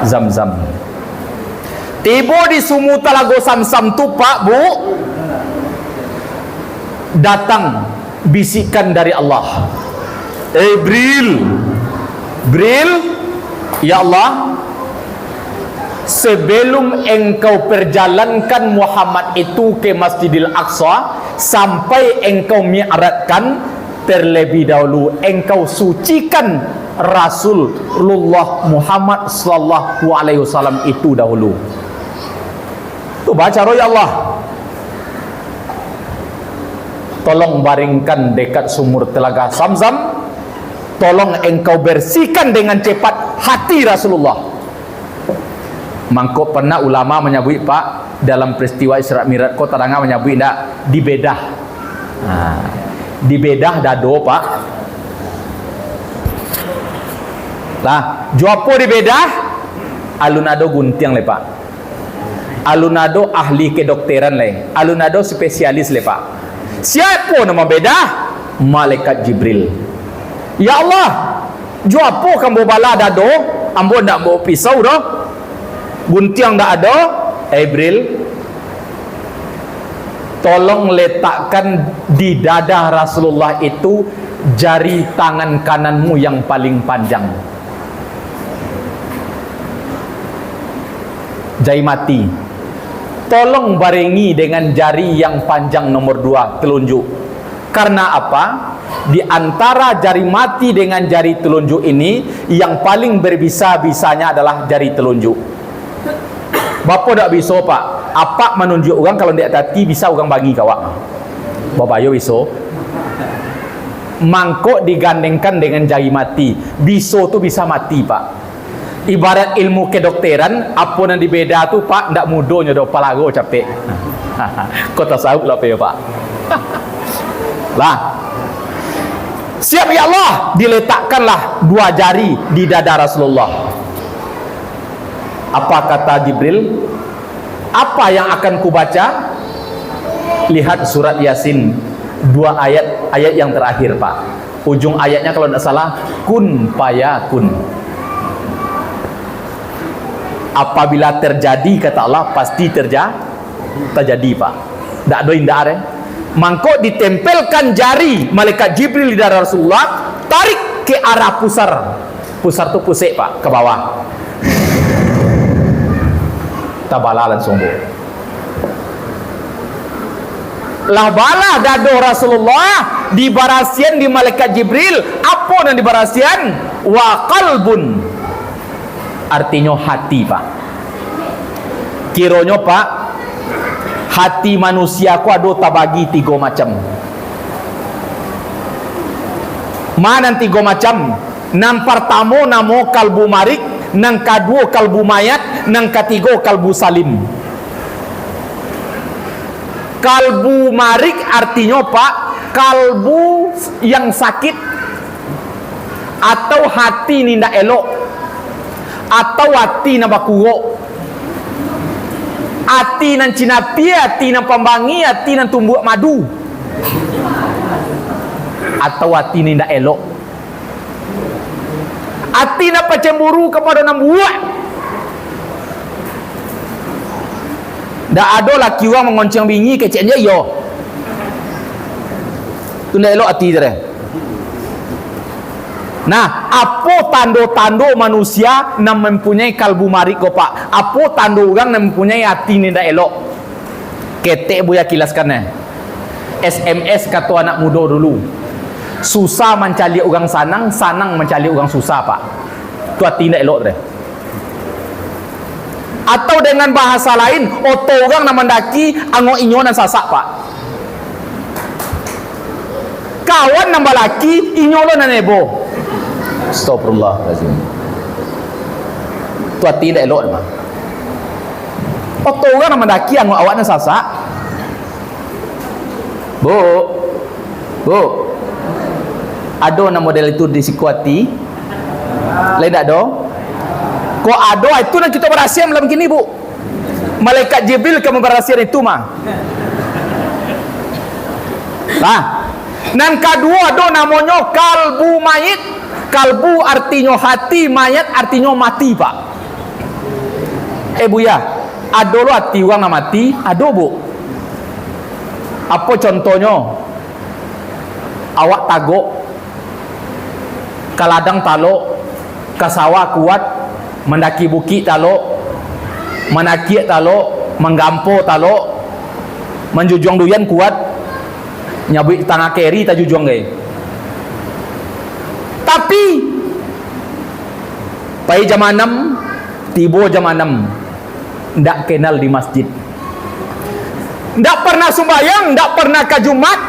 Zamzam. Tiba di sumur telaga Zamzam tu Pak Bu, datang bisikan dari Allah. Bril, ya Allah, sebelum engkau perjalankan Muhammad itu ke Masjidil Aqsa, sampai engkau mi'rajkan, terlebih dahulu engkau sucikan Rasulullah Muhammad sallallahu alaihi wasallam itu dahulu. Tu baca roh ya Allah. Tolong baringkan dekat sumur telaga Zamzam. Tolong engkau bersihkan dengan cepat hati Rasulullah. Mangkok pernah ulama menyebut Pak, dalam peristiwa Isra Mi'raj kau terangkan menyebut tak dibedah. Dibedah dado Pak. Lah, juapo dibedah? Alunado guntiang le Pak. Alunado ahli kedokteran le. Alunado spesialis le Pak. Siapa nama beda? Malaikat Jibril. Ya Allah, juapo kamu bala dado, ambo ndak bawa pisau doh. Guntiang ndak ada. Jibril, tolong letakkan di dada Rasulullah itu jari tangan kananmu yang paling panjang. Jari mati. Tolong barengi dengan jari yang panjang nomor 2, telunjuk. Karena apa? Di antara jari mati dengan jari telunjuk ini, yang paling berbisa-bisanya adalah jari telunjuk. Bapa tak bisa Pak. Apa menunjuk orang kalau dia tati bisa orang bagi kawak. Bapak yo bisa. Mangkok digandengkan dengan jari mati. Biso tu bisa mati Pak. Ibarat ilmu kedokteran, apa yang dibeda tu Pak, ndak mudahnya dah palago capek. Kau tak sahut lah Pak. Lah. Siap ya Allah, diletakkanlah 2 jari di dada Rasulullah. Apa kata Jibril? Apa yang akan kubaca? Lihat surat Yasin 2 ayat yang terakhir Pak. Ujung ayatnya kalau tidak salah, kun fayakun. Apabila terjadi kata Allah pasti terjadi Pak. Tak ada indah Mangkok ditempelkan jari malaikat Jibril di dada Rasulullah, tarik ke arah pusar. Pusar tu pusik Pak, ke bawah. Tabala langsung Bu. Lah bala dado Rasulullah di barasian di malaikat Jibril. Apa yang di barasian? Wa qalbun. Artinya hati Pak. Kiranya Pak, hati manusia ku ada tabagi 3 macam. Mana 3 macam? Nang pertama namo kalbu marik, nang kedua kalbu mayat, nang ketiga kalbu salim. Kalbu marik artinya Pak, kalbu yang sakit atau hati ni ndak elok, atau hati na bakuro, hati nan cinapi, hati nan pembangi, hati nan tumbuk madu, atau hati ni ndak elok, hati nan pecemburu kepada nan buat. Ndak ada laki orang mengoncang bingi keceknya yo. Tu ndak elok hati dia. Nah, apa tanda-tanda manusia yang mempunyai kalbu marik ko Pak? Apa tanda orang yang mempunyai hati ni ndak elok? Ketek buya kilaskan SMS kata anak muda dulu. Susah mencari orang sanang, sanang mencari orang susah Pak. Tu hati ndak elok deh. Atau dengan bahasa lain, oto orang nak mendaki angok inyo dan sasak Pak. Kawan nambah laki inyo lo nan nebo. Astagfirullahaladzim. Tu hati tak elok mah. Oto orang nak mendaki angok awak dan sasak. Bu. Ada na model itu di Sikuati. Lain tak ada? Kok ada itu nak kita berhasil malam gini bu. Malaikat Jibril kamu berhasil itu mah. Nah, nan kedua ada namanya kalbu mayit. Kalbu artinya hati, mayat artinya mati pak. Bu ya, ada lo hati orang nak mati, ada bu. Apa contohnya? Awak tagok, kaladang talok, kasawa kuat, mendaki bukit talok, menaki talok, menggampo talok, menjujung duyan kuat, nyabik tanah keri tak jujung gay. Tapi pai jam 6 tiba jam 6 ndak kenal di masjid, ndak pernah sembahyang, ndak pernah ke Jumat.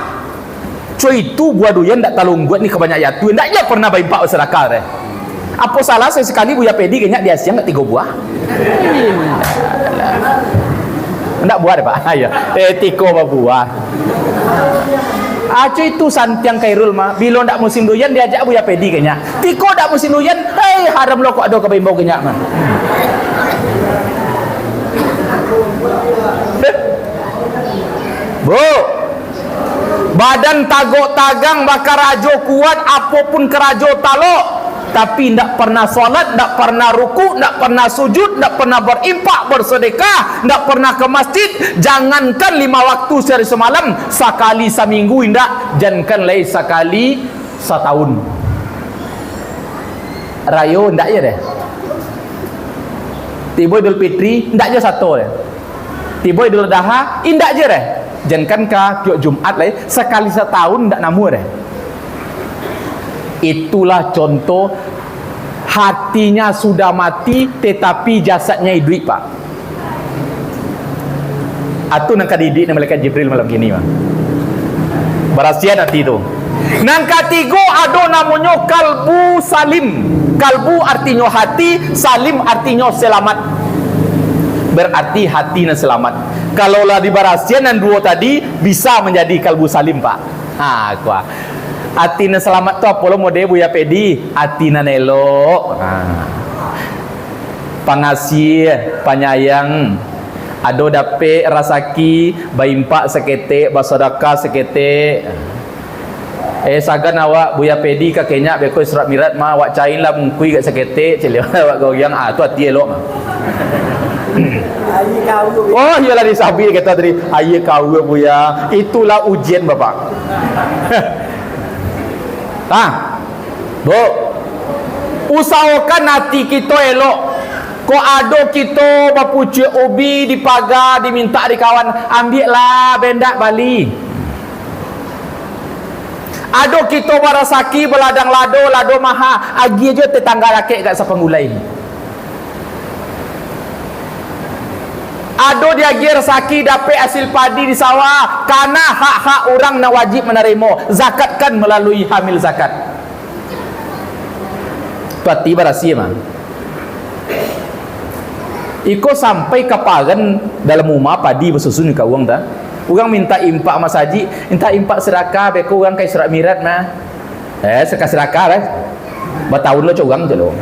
Cuy itu buat duyan ndak talung buat ni kebanyak yatu, ndak ya pernah baimpak sedekah deh. Apa salah saya sekali Buya Pedi kayaknya dia siang ndak 3 buah. Ndak buah deh Pak. Ya. 3 buah. Cuy itu santiang Kairul mah. Bila ndak musim duyan diajak Buya Pedi kayaknya. Tiko ndak musim duyan, haram lo kok ada ke bimbau kayaknya mah. Bu, badan tagok tagang bakar rajo kuat apapun kerajo talok, tapi ndak pernah solat, ndak pernah ruku, ndak pernah sujud, ndak pernah berimpak bersedekah, ndak pernah ke masjid. Jangankan 5 waktu sehari semalam, sekali seminggu ndak, jangankan lain sekali setahun. Rayo ndak je deh. Tiba Idul Fitri ndak je satu deh. Tiba Idul Adha indak je deh. Jangan ka tiap Jumat lah sekali setahun ndak namu deh. Itulah contoh hatinya sudah mati tetapi jasadnya hidup pak. Atu nang kadidik nang malaikat Jibril malam gini mah. Berasiat hati itu. Nang ketiga ada namanya kalbu salim. Kalbu artinya hati, salim artinya selamat. Berarti hati na selamat. Kalau lah di barasian dan 2 tadi bisa menjadi kalbu salim pak. Kuah. Hati na selamat tu apa lo model Buya Pedi? Hati na nelok. Pangasih, penyayang. Ado dape rasaki, baimpak seketek, basadaka seketek. Sagan awak Buya Pedi kakeknya beko surat mirat mah awak cain lah mungkui kat seketek, celih awak goyang tu hati elok mah. Oh iyalah disabi kata tadi aye kau Buya, itulah ujian bapak. Bu, usahakan hati kita elok. Kok ada kita bapucu ubi di pagar diminta di kawan, ambil lah bendak Bali. Ada kita barasaki beladang lado maha, agi aja tetangga laki kat sepenggulai. Ada dia gir saki dapat hasil padi di sawah, karena hak-hak orang nak wajib menerima. Zakatkan melalui hamil zakat. Tuati berasi mah. Iko sampai kapagan dalam rumah padi bersusun ke uang dah. Orang minta impak mas haji, minta impak sedekah, beko orang kai surat mirat mah. Sekas sedekah lah. Bertahun lo curang je lo.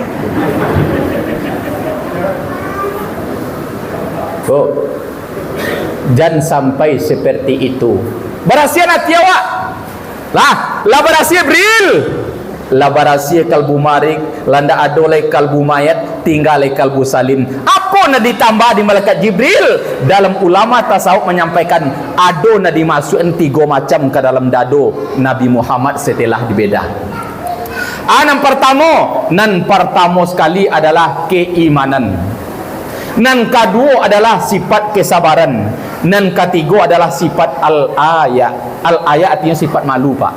Oh, jangan sampai seperti itu. Berhasil hati awak. Lah berhasil Jibril. Lah berhasil kalbu marik, landa adolai kalbu mayat, tinggalai kalbu salim. Apa nak ditambah di malaikat Jibril? Dalam ulama tasawuf menyampaikan ada nak dimasukkan 3 macam ke dalam dado Nabi Muhammad setelah dibedah. Nan pertama sekali adalah keimanan. Nan kedua adalah sifat kesabaran. Nan ketiga adalah sifat al-ayat. Al-ayat artinya sifat malu pak.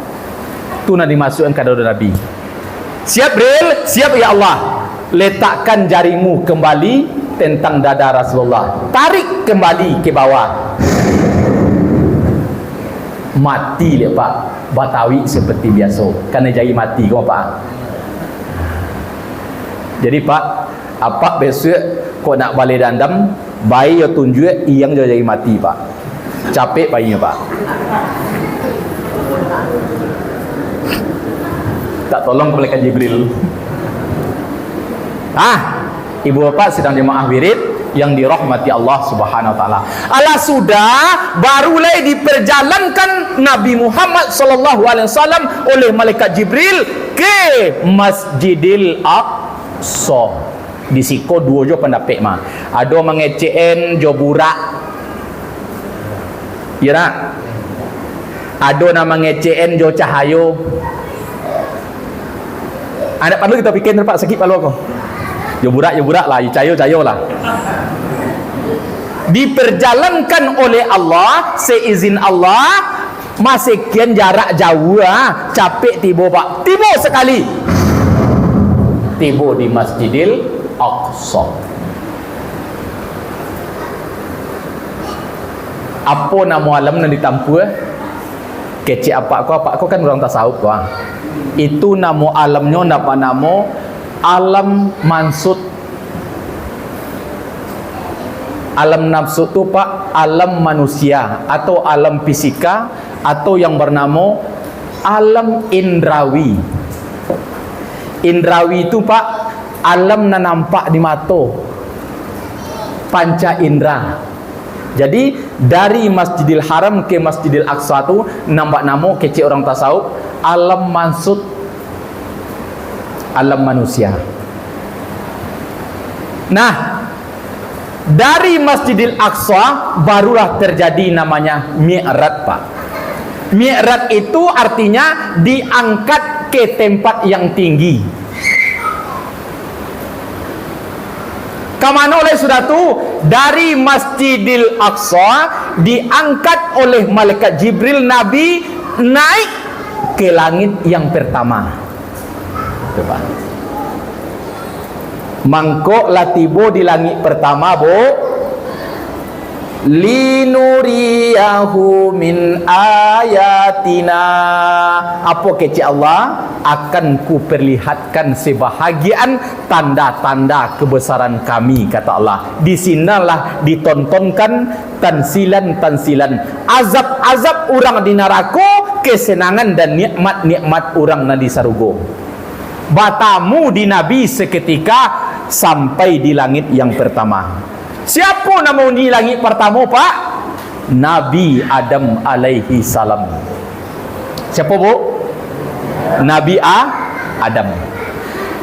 Itu nak dimasukkan ke dada Nabi. Siap Bril? Siap ya Allah. Letakkan jarimu kembali tentang dada Rasulullah. Tarik kembali ke bawah. Mati le pak. Batawi seperti biasa. Karena jari mati kau pak. Jadi pak, apa besok kau nak balik dandam, bayi yang tunjuk yang jadi mati pak. Capek bayinya pak. Tak tolong malaikat Jibril. Ibu bapak sedang jemaah wirid yang dirahmati Allah Subhanahu wa taala. Ala sudah barulah diperjalankan Nabi Muhammad sallallahu alaihi wasallam oleh malaikat Jibril ke Masjidil Aqsa. Di siko dua jo pendapat mah. Ada mengecen jo burak. Ya nak? Ada nama ngecen jo cahayo. Ada perlu kita fikir tempat sakit palu aku. Jo burak lah, jo cahayo lah. Diperjalankan oleh Allah, seizin Allah, masih kian jarak jauh capek tiba pak. Tiba sekali. Tiba di Masjidil Aqsa. Apa nama alam yang ditampu? Kecik apa aku kan orang tasawuf tuh. Itu nama alamnya nama alam mansut. Alam nafsu tu pak alam manusia atau alam fisika atau yang bernama alam indrawi. Indrawi itu pak alam na nampak di mata, panca indra. Jadi dari Masjidil Haram ke Masjidil Aqsa tu nampak nama kecil orang tasawuf alam mansut, alam manusia. Nah, dari Masjidil Aqsa barulah terjadi namanya Mi'raj pak. Mi'raj itu artinya diangkat ke tempat yang tinggi. Kamana oleh sudah tu dari Masjidil Aqsa diangkat oleh malaikat Jibril Nabi naik ke langit yang pertama. Coba. Mangkok latibo di langit pertama, Bu. Linuriyahu min ayatina. Apa kecik Allah? Akan ku perlihatkan sebahagian tanda-tanda kebesaran kami, kata Allah. Di sinalah ditontonkan tansilan-tansilan azab-azab orang di neraka, kesenangan dan nikmat-nikmat orang di sarugo. Batamu di Nabi seketika sampai di langit yang pertama. Siapa nama di langit pertama pak? Nabi Adam alaihi salam. Siapa bu? Nabi Adam.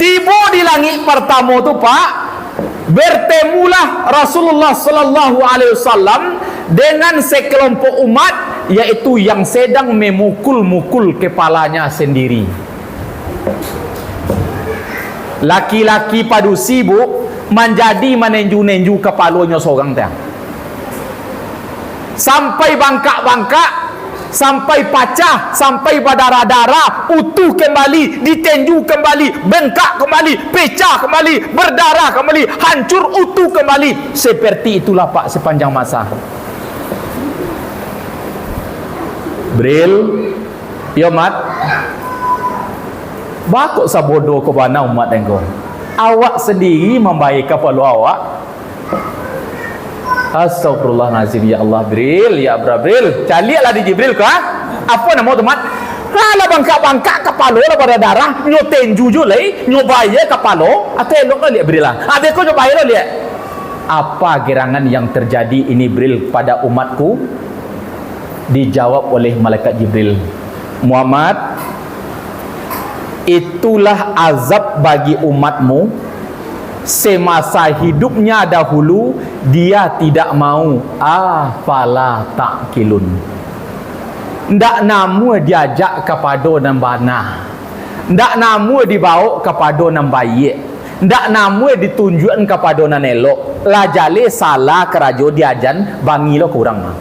Tiba di langit pertama tu pak, bertemulah Rasulullah sallallahu alaihi wasallam dengan sekelompok umat, yaitu yang sedang memukul-mukul kepalanya sendiri. Laki-laki padusi bu menjadi menenju-nenju kepalanya seorang teh. Sampai bangkak-bangkak, sampai pecah, sampai berdarah-darah, utuh kembali, ditenju kembali, bengkak kembali, pecah kembali, berdarah kembali, hancur utuh kembali. Seperti itulah pak sepanjang masa. Bril, ya mat. Bakok sabodoh ke mana umat engkau? Awak sendiri membaik kepala awak. Astagfirullahaladzim, ya Allah Bril, ya Abrabril. Calilah di Jibril kah? Apa nama teman? Kalau bangkak-bangkak kepala lah pada darah, nyoten jujur lagi, nyobaya kepala, atau elok lah lihat Bril lah. Ada kau nyobaya lah lihat. Apa gerangan yang terjadi ini Bril pada umatku? Dijawab oleh malaikat Jibril. Muhammad, itulah azab bagi umatmu semasa hidupnya dahulu dia tidak mau. Fala ta'qilun. Ndak namu diajak kepada nambana, ndak namu dibawa kepada nambaye, ndak namu ditunjukkan kepada nanelok. Lajale salah kerajo diajan bangilo kurang mah.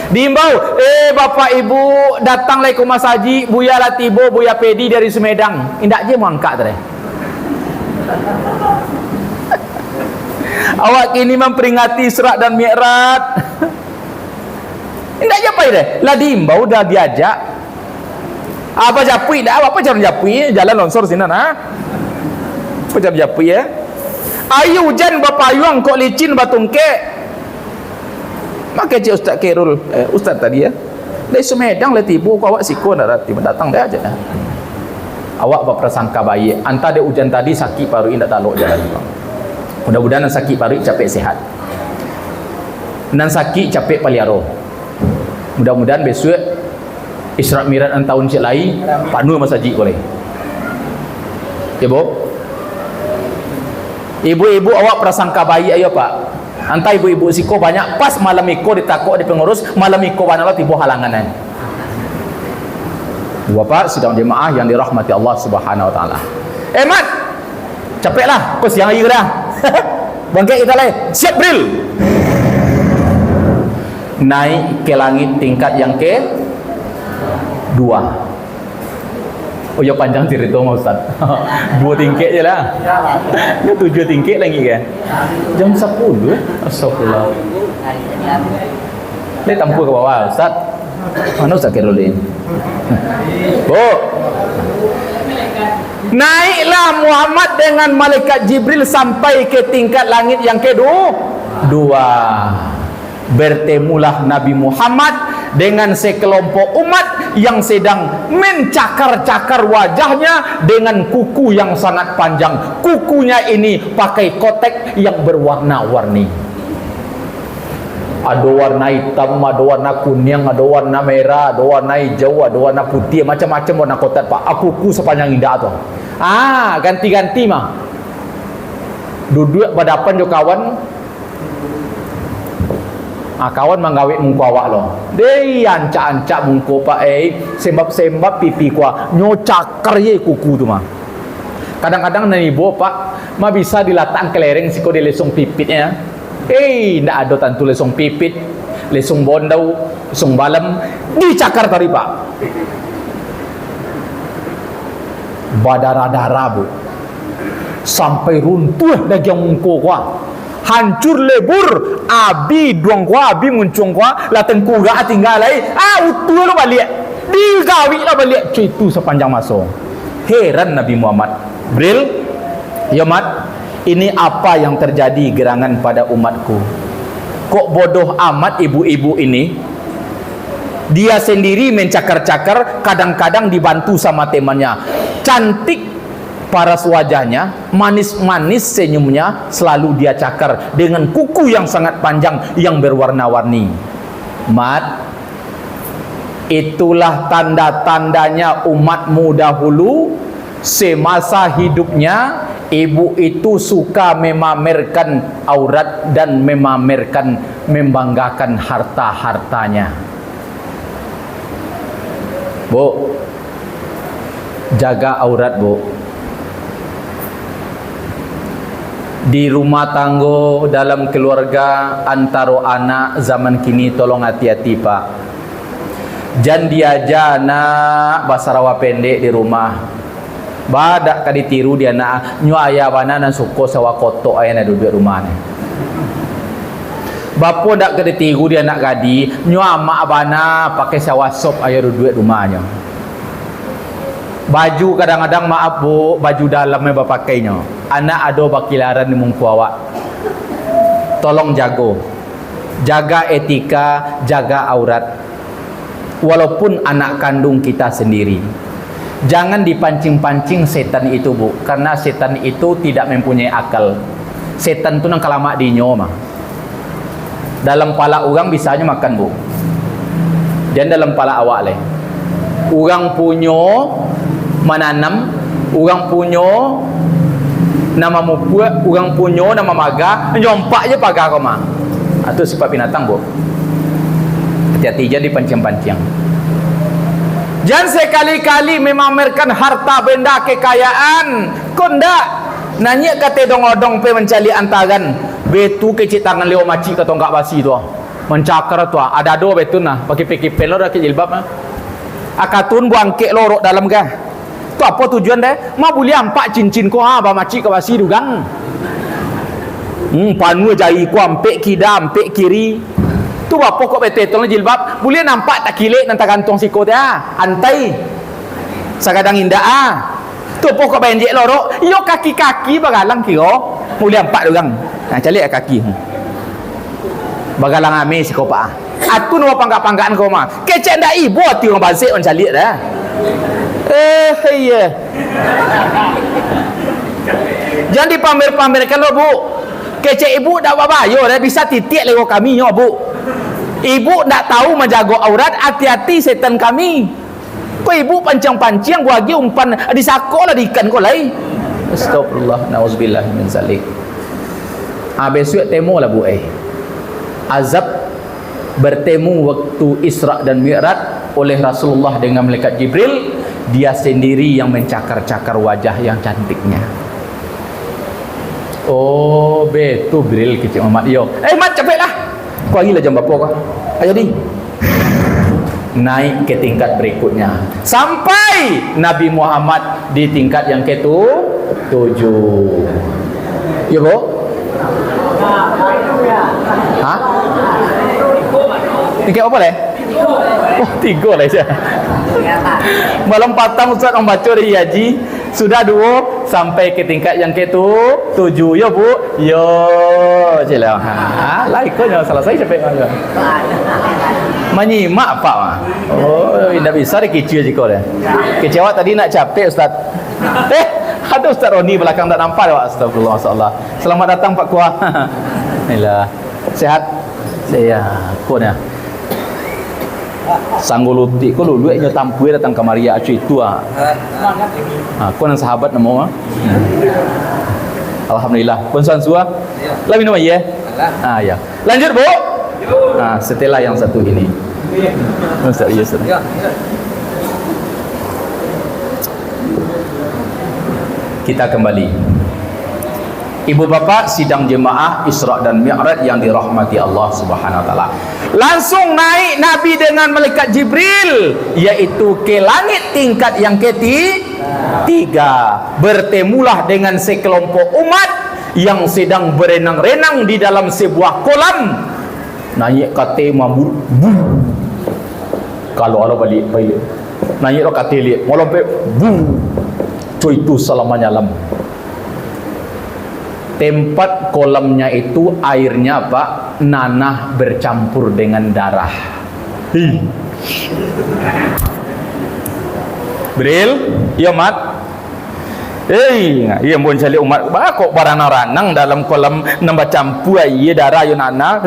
Diimbau, bapak ibu datanglah ke Mas Haji, Buya Latibo, Buya Pedi dari Sumedang. Indak je mau angkat tadi. Awak kini memperingati Isra dan Mi'raj. Indak je apa ini? Lah diimbau dah diajak. Apa japui dah? Apa cara japui? Jalan longsor sini nah. Apa cara japui ya? Ayu hujan bapak ayuang kok licin batungke. Maka cik Ustaz Khairul, Ustaz tadi ya, Dari Sumedang le tibu ko awak siko nak tiba datang dia aja. Awak berprasangka baik. Anta ada hujan tadi sakit paru indak talok jalan. Mudah-mudahan nan sakit paru capek sehat. Nan sakit capek paliaro. Mudah-mudahan besok Isra Mi'raj an tahun cik lai panu masjid boleh. Ya bu. Ibu-ibu awak prasangka baik ayo Pak. Anta ibu-ibu siko banyak pas malam iko ditakok di pengurus, malam iko banala tibo halanganan. Bapak sidang jemaah yang dirahmati Allah Subhanahu wa taala. Mat. Capeklah kau siang hari dah. Bangkit kita lai. Siap bril. Naik ke langit tingkat yang ke 2. Oh ya panjang cerita mah Ustaz. 2 tingkat je lah. Dia 7 tingkat lagi kan. Jam 10 astagfirullah. Dia tampuk ke bawah Ustaz. Mana Ustaz Kerolin? Bu. Naiklah Muhammad dengan malaikat Jibril sampai ke tingkat langit yang kedua. Bertemulah Nabi Muhammad dengan sekelompok umat yang sedang mencakar-cakar wajahnya dengan kuku yang sangat panjang. Kukunya ini pakai kotek yang berwarna-warni. Ada warna hitam, ada warna kuning, ada warna merah, ada warna hijau, ada warna putih, macam-macam warna kotek Pak. Kuku sepanjang indah tu. Ganti-ganti mah. Duduk berhadapan jo kawan. Kawan menggawik muka awak lo. Dia ancak-ancak muka Pak sembab-sembab pipi kuah. Nyocakar ye kuku tu mah. Kadang-kadang nani bo Pak mah bisa diletak kelereng siko di lesung pipitnya. Ndak ada tantu lesung pipit, lesung bondau, lesung balam dicakar tadi Pak. Badara-dara bu. Sampai runtuh daging muka kuah. Hancur lebur abi duang kuah abi muncung kuah la tengku ga tinggal lai utuh lo balik digawi lah balik itu sepanjang masa. Heran Nabi Muhammad Bril ya mat, ini apa yang terjadi gerangan pada umatku, kok bodoh amat ibu-ibu ini. Dia sendiri mencakar-cakar, kadang-kadang dibantu sama temannya. Cantik paras wajahnya, manis-manis senyumnya, selalu dia cakar dengan kuku yang sangat panjang yang berwarna-warni. Mat, itulah tanda-tandanya umatmu dahulu. Semasa hidupnya ibu itu suka memamerkan aurat dan membanggakan harta-hartanya. Bu, jaga aurat bu. Di rumah tangga, dalam keluarga, antara anak zaman kini tolong hati-hati Pak. Jangan diaja anak basarawa pendek di rumah. Badak ka ditiru dia nak nyu ayah bana nan suko sawa kotok ayah na duduk rumah ni. Bapa dak ka ditiru dia nak gadi nyu amak bana pakai sawa sop ayah duduk rumahnya. Baju kadang-kadang maaf bu, baju dalamnya bapakainya. Anak ada bakilaran di muka awak. Tolong jaga etika, jaga aurat. Walaupun anak kandung kita sendiri. Jangan dipancing-pancing setan itu bu, karena setan itu tidak mempunyai akal. Setan itu nang kalamak dinyo mah. Dalam pala orang bisanya makan bu. Dan dalam pala awak leh. Orang punyo menanam, orang punyo nama mupuk, orang punyo nama maga, nyompak je pagar kau mah. Itu sifat binatang bu. Hati-hati jadi pancing-pancing. Jangan sekali-kali memamerkan harta benda kekayaan. Kau ndak nanya kata dong-odong pe mencari antagan. Betu kecik tangan leo macik kata enggak basi tu. Mencakar tu ada do betu nah pakai pel lo dak jilbab nah. Akatun buang kek lorok dalam kah? Tu apa tujuan dia? Ma boleh ampak cincin ko ba macik ka basi dugang. Panu jari ko ampek kida ampek kiri. Tu apa kok betetong jilbab? Boleh nampak tak kilek nan kantong siko dia. Antai. Sakadang indah Tu apa kok benjek lorok? Yo kaki-kaki bagalang kiro. Boleh ampak dugang. Nah calik kaki. Bagalang ame siko pa. Aku nama pangkat-pangkat kau mah. Kecek ndak ibu hati orang basik orang calik dah. Iya. Jangan dipamer-pamerkan lo bu. Kecek ibu dak babayo dah bisa titik lego kami nyo bu. Ibu ndak tahu menjaga aurat, hati-hati setan kami. Kau ibu pancang-pancang gua lagi umpan di sako lah di ikan kau lai. Astagfirullah, nauzubillah min zalik. Besok temu lah bu azab bertemu waktu Isra dan Mi'raj oleh Rasulullah dengan malaikat Jibril. Dia sendiri yang mencakar-cakar wajah yang cantiknya. Oh betul Jibril kecil Muhammad yo. Mat capek lah. Kau lagi lah jam berapa kau? Ayo di. Naik ke tingkat berikutnya sampai Nabi Muhammad di tingkat yang ke-7. Ya bu? Hah? Tingkat apa leh? Oh 3 lah saya. Malam patang Ustaz orang baca dari haji sudah 2 sampai ke tingkat yang ke-7. Ya bu? Yo, jelah. Lah ikutnya salah saya sampai mana? Menyimak apa mah? Oh, tidak bisa dikicil jika dia. Kecewa tadi nak capek Ustaz. Ada Ustaz Roni belakang tak nampak awak. Astagfirullah masyaallah. Selamat datang Pak Kuah. Alhamdulillah. Sehat? Saya kuatnya. Sangguluti ko lulu nyo tampui datang ke Maria acu itu ah. Ko nang sahabat namo ah. Alhamdulillah. Konsan sua. Lah minum ya? Ya. Lanjut, Bu. Setelah yang satu ini. Ustaz Yusuf. Kita kembali. Ibu bapak sidang jemaah Isra dan Mi'raj yang dirahmati Allah Subhanahu wa taala. Langsung naik Nabi dengan malaikat Jibril yaitu ke langit tingkat yang ke-3. Bertemulah dengan sekelompok umat yang sedang berenang-renang di dalam sebuah kolam. Naik kate mabur. Kalau Allah balik naik ro kate lihat malam pe. Cuy itu selamanya lam. Tempat kolamnya itu airnya apa? Nanah bercampur dengan darah. Bril, ya mat. Iya mau cari umat. Kok baranang-ranang dalam kolam nambah campur iya darah yo nanah.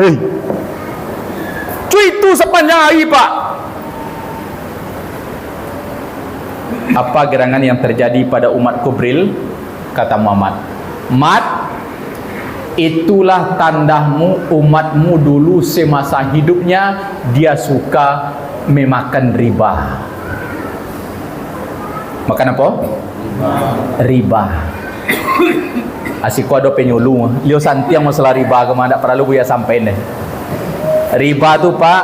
Cuy itu sepanjang hari pak. Apa gerangan yang terjadi pada umat Kubril? Kata Muhammad. Mat, itulah tandamu umatmu dulu semasa hidupnya dia suka memakan riba. Makan apa? Riba. Asiko ada penyuluh. Lio santi yang masalah riba kemana perlu buya sampai deh. Riba tu pak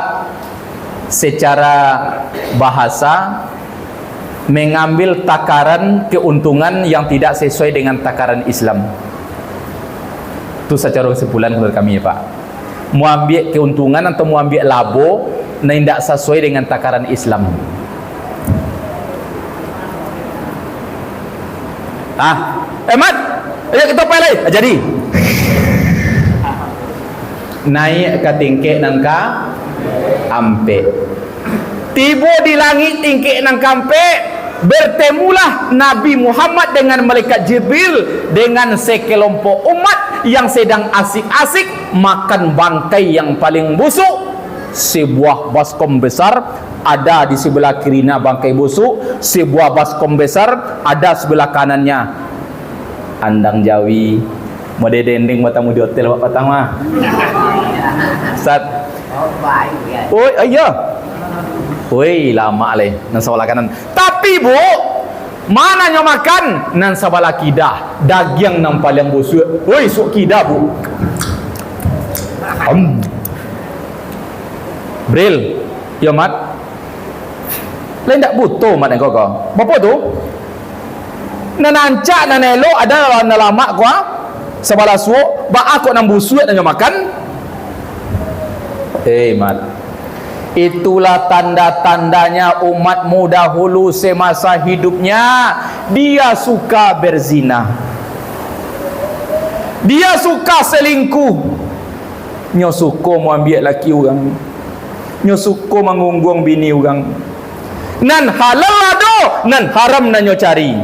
secara bahasa mengambil takaran keuntungan yang tidak sesuai dengan takaran Islam. Itu secara kesimpulan menurut kami ya Pak. Mau ambil keuntungan atau mau ambil labo yang tidak sesuai dengan takaran Islam. Mat, ayo kita pilih. Jadi naik ke tingkik nangka ampe. Tiba di langit tingkik nangka ampe. Bertemulah Nabi Muhammad dengan malaikat Jibril dengan sekelompok umat yang sedang asik-asik makan bangkai yang paling busuk. Sebuah baskom besar ada di sebelah kirinya bangkai busuk, sebuah baskom besar ada sebelah kanannya. Andang Jawi mode dendeng matamu di hotel Pak Patama. Ustaz. Oh iya. Woi lama leh nan sebelah kanan. Tapi bu, mana nyo makan nan sebelah kidah daging nan paling busuk. Woi sok kidah bu. Bril, ya mat. Lain tak butuh mat engkau kau. Apa tu? Nan ancak nan elo ada nan lama kau. Sebelah suuk, ba aku nan busuk nan nyo makan. Mat. Itulah tanda-tandanya umatmu dahulu semasa hidupnya dia suka berzina, dia suka selingkuh, nyo suka mau ambil laki orang. Nyo suko mangunggung bini orang. Nan halal ado, nan haram na nyo cari.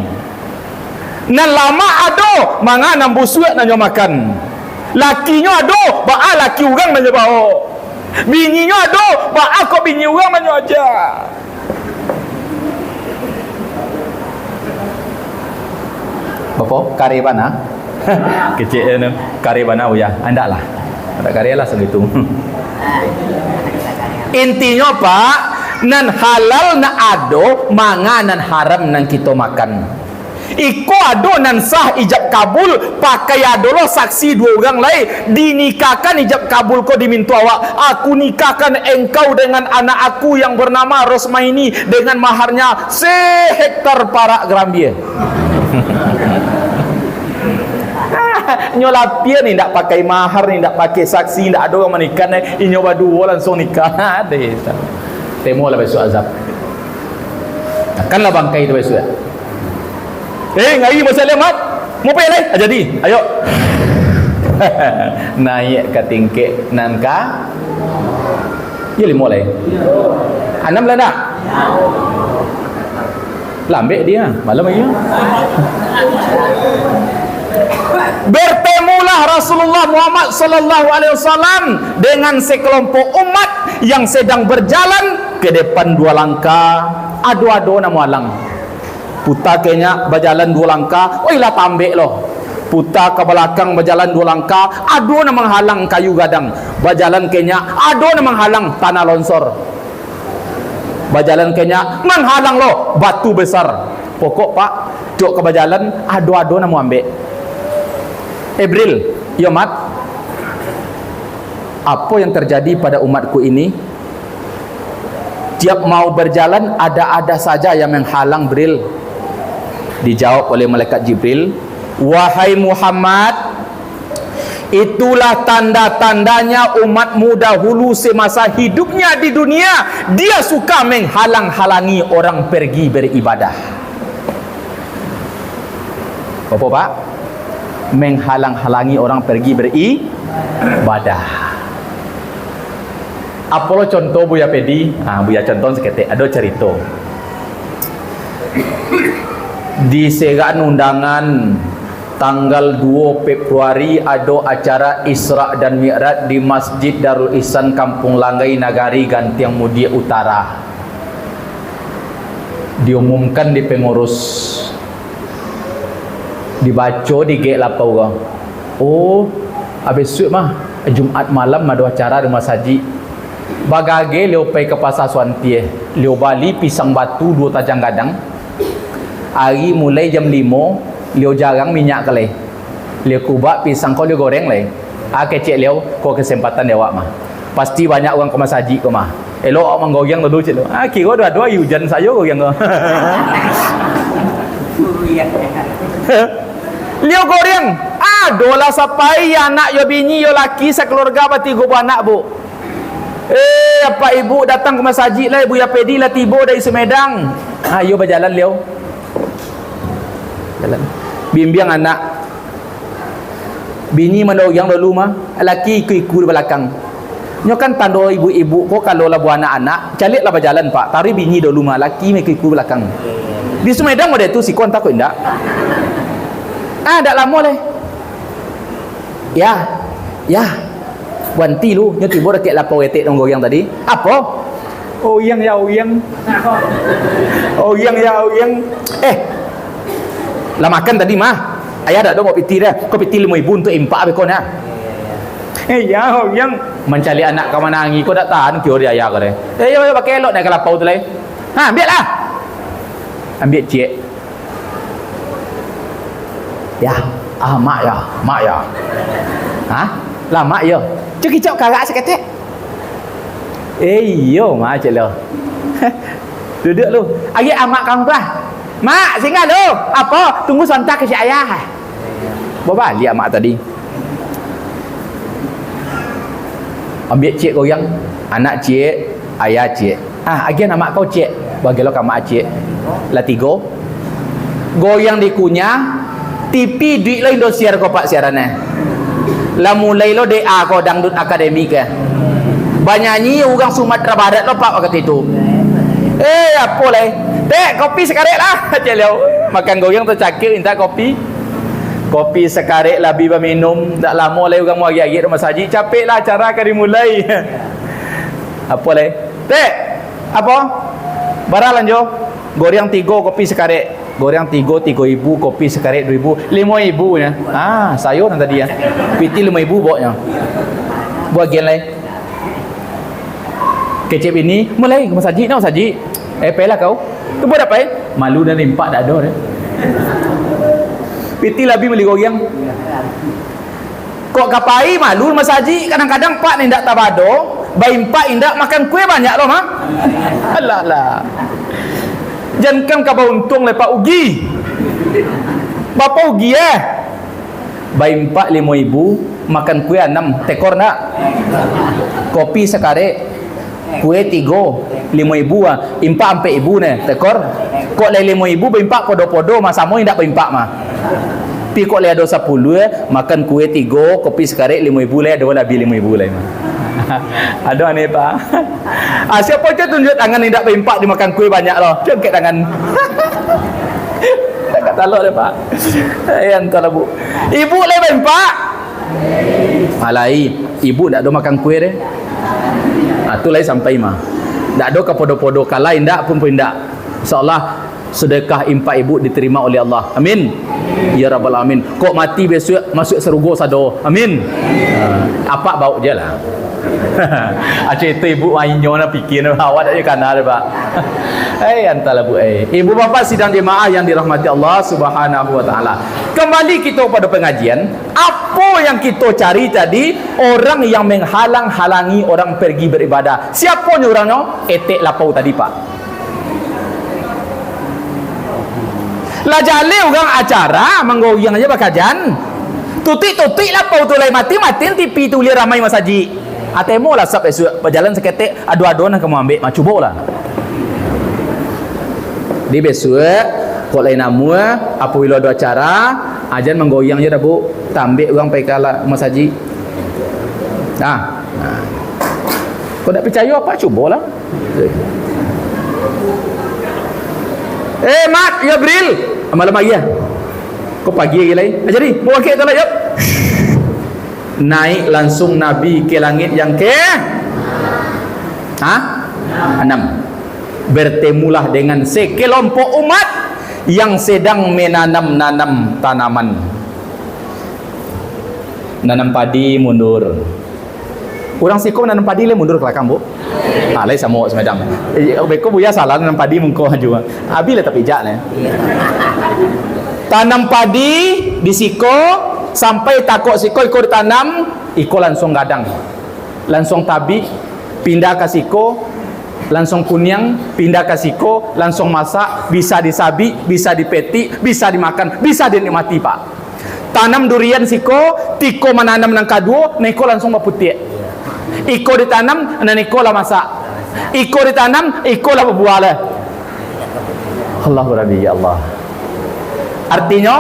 Nan lama ado, manga nan busuak na nyo makan. Laki nyo ado, ba'a laki orang na nyo bawa. Bini nyo ado, ba'a ko bini orang na nyo aja. Bapa, kari mana? Kecil ni, kari mana ya? Anda lah. Ada kari lah segitu. Intinya Pak, nan halal na ado, manga nan haram nan kita makan. Iko ado nan sah ijab kabul, pakai ado lo saksi dua orang lain, dinikahkan ijab kabul ko diminta awak. Aku nikahkan engkau dengan anak aku yang bernama Rosmaini dengan maharnya 1 hektar parak Gambir. Nyolapia ni tak pakai mahar ni, tak pakai saksi, tak ada orang menikah ni, nyoba dua langsung nikah. Ada temo lah besok azab. Takkanlah bangkai tu besok. Ngai masa lemat. Mau pergi jadi. Ayo. Naik ke tingkek nan ka. Ya limo lai. Anam lah nak. Lambek dia, malam aja. Bertemulah Rasulullah Muhammad sallallahu alaihi wasallam dengan sekelompok umat yang sedang berjalan ke depan 2 langkah. Ado-ado nama alang. Putar kenya berjalan 2 langkah, oi lah tambek loh. Putar ke belakang berjalan 2 langkah, ado nama menghalang kayu gadang. Berjalan kenya, ado nama menghalang tanah longsor. Berjalan kenya menghalang loh batu besar. Pokok Pak, duk ke berjalan ado-ado nama ambek. Ibril, ya mat, apa yang terjadi pada umatku ini? Tiap mau berjalan ada saja yang menghalang Bril. Dijawab oleh malaikat Jibril, wahai Muhammad, itulah tanda-tandanya umatmu dahulu semasa hidupnya di dunia, dia suka menghalang-halangi orang pergi beribadah. Apa Pak? Menghalang-halangi orang pergi beribadah. Apa lo contoh Buya Pedi? Buya contoh seketik. Ada cerita di segaan undangan tanggal 2 Februari ada acara Isra dan Mi'raj di Masjid Darul Ihsan Kampung Langgai Nagari Gantiang Mudia Utara. Diumumkan di pengurus, dibaca di gate lapau orang. Oh, habis suit mah Jumat malam ada acara di masjid. Bagage leo pai ke pasar Suantie, leo bali pisang batu 2 tajang gadang. Hari mulai jam 5, leo jarang minyak kali. Leo kubak pisang kau leo goreng leh. Kecek leo kau kesempatan dia awak mah. Pasti banyak orang ke masjid kau mah. Elok awak menggoyang dulu cik lu. Kira dua-dua hujan saya goyang kau. Leo goreng, dola sapai anak yo bini yo laki sekeluarga berarti gua anak bu. Apa ibu datang ke masjid lah, Buya Pedi lah tiba dari Semedang. Ayo berjalan Leo. Jalan. Bimbing anak. Bini mana yang dulu mah, laki ikut di belakang. Nyo kan tanda ibu-ibu kok kalau lah buat anak-anak, caliklah berjalan Pak. Tari bini dulu mah, laki ikut di belakang. Di Semedang ada tu sikon takut ndak? Tak lama leh. Ya. Wanti lu, nyo tiba dekat lapau etek dong goyang tadi. Apa? Oyang ya oyang. Oyang ya oyang. Lah makan tadi mah. Ayah dak mau piti dah. Kau piti 5,000 untuk impak bekon ha. Ya oyang. Mencari anak kau mana angi kau dak tahan kio dia ayah kau deh. Ya pakai elok naik ke lapau tu leh. Ambillah. Ambil cik. Ya, mak ya. Lah mak ya. Cuk kicau karak seketek. Yo mak cik lo. Duduk lu. Agi amak kamu lah. Mak, singgah lu. Apa? Tunggu sontak ke si ayah. Bawa balik mak tadi. Ambil cik goyang. Anak cik, ayah cik. Agi anak kau cik. Bagi lo kamu cik. Lah 3. Goyang dikunyah. TV duit lain do share kau pak siarannya. Lah mulai lo DA kau dangdut akademik ya. Banyanyi orang Sumatera Barat lo pak waktu itu. Apa lah? Dek, kopi sekarang lah. Celiau makan goyang tercakir minta kopi. Kopi sekarang lah biba minum. Tak lama lah orang mau agi-agi rumah saji. Capek lah acara akan dimulai. Apa lah? Dek, apa? Barang lanjut. Goreng 3 kopi sekarang. Goreng 3 ibu, kopi sekarang 2,000, 5,000 nya. Sayur tadi ya. Piti 5,000 boknya. Buat gen lain. Kecep ini mulai ke masjid nak saji. Pelah kau. Tu buat apa? Malu dan rimpak dak ada. Piti lebih beli goreng. Kok kapai malu masjid kadang-kadang pak ni ndak tabado, baimpak indak makan kue banyak loh mah. Alah. Jangan kau untung lepak ugi. Bapa ugi Baimpak 5,000, makan kue 6 tekor nak. Kopi sekarang kue 3 5,000 impak 4,000 ne tekor. Kok le 5,000 baimpak podo-podo masamo indak baimpak mah. Pi kok le ada 10 makan kue 3 kopi sekarang 5,000 le ada lebih 5,000 le mah. Ada aneh pak. Siapa je tunjuk tangan indak baimpak dimakan kue banyak loh. Jengket tangan. Tak kata lo deh pak. Entahlah bu. Ibu le baimpak. Alai, ibu ndak ada makan kue deh. Tu lain sampai mah. Ndak ada ke podo-podo kalai ndak pun indak. Insyaallah sedekah impak ibu diterima oleh Allah. Amin. Ya rabbal alamin. Kok mati besok masuk surga sado. Amin. Apa bau je lah. Aceh itu ibu mainyo na fikir awak aja kana pak. Entahlah bu. Ibu bapa sidang jemaah yang dirahmati Allah Subhanahu wa taala. Kembali kita pada pengajian. Apa yang kita cari tadi? Orang yang menghalang-halangi orang pergi beribadah. Siapa ni orangnya? Etek lapau tadi pak. Lah jale orang acara menggoyang aja bakajan. Tutik-tutik lapau tu lain mati-matiin TV tu lihat ramai masaji. Atemo lah sab esok berjalan seketik adu-adu nak kamu ambil cuba lah. Di besok kok lain nama apabila ada acara ajan menggoyang je dah bu. Tambik orang pergi kalah masaji. Kau tak percaya apa cubalah. Mat, ya Bril. Malam lagi ya. Kau pagi lagi lain. Jadi, bawa kek tu lah, yuk. Naik langsung Nabi ke langit yang ke 6. Bertemulah dengan sekelompok umat yang sedang menanam tanaman. Nanam padi mundur. Orang siko menanam padi le mundur ke belakang bu. Lain sama semedang. Beko buya salah nanam padi mengko juga. Abi le tapi jak le. Tanam padi di siko sampai takok siko ikut tanam, iko langsung gadang. Langsung tabi pindah ke siko, langsung kunyang pindah ke siko, langsung masak, bisa disabi, bisa dipeti, bisa dimakan, bisa dinikmati pak. Tanam durian siko, tiko menanam nang kadu, neko langsung berputih. Iko ditanam, neko lah masak. Iko ditanam, iko lah berbuah lah. Allahu Rabbi ya Allah. Artinya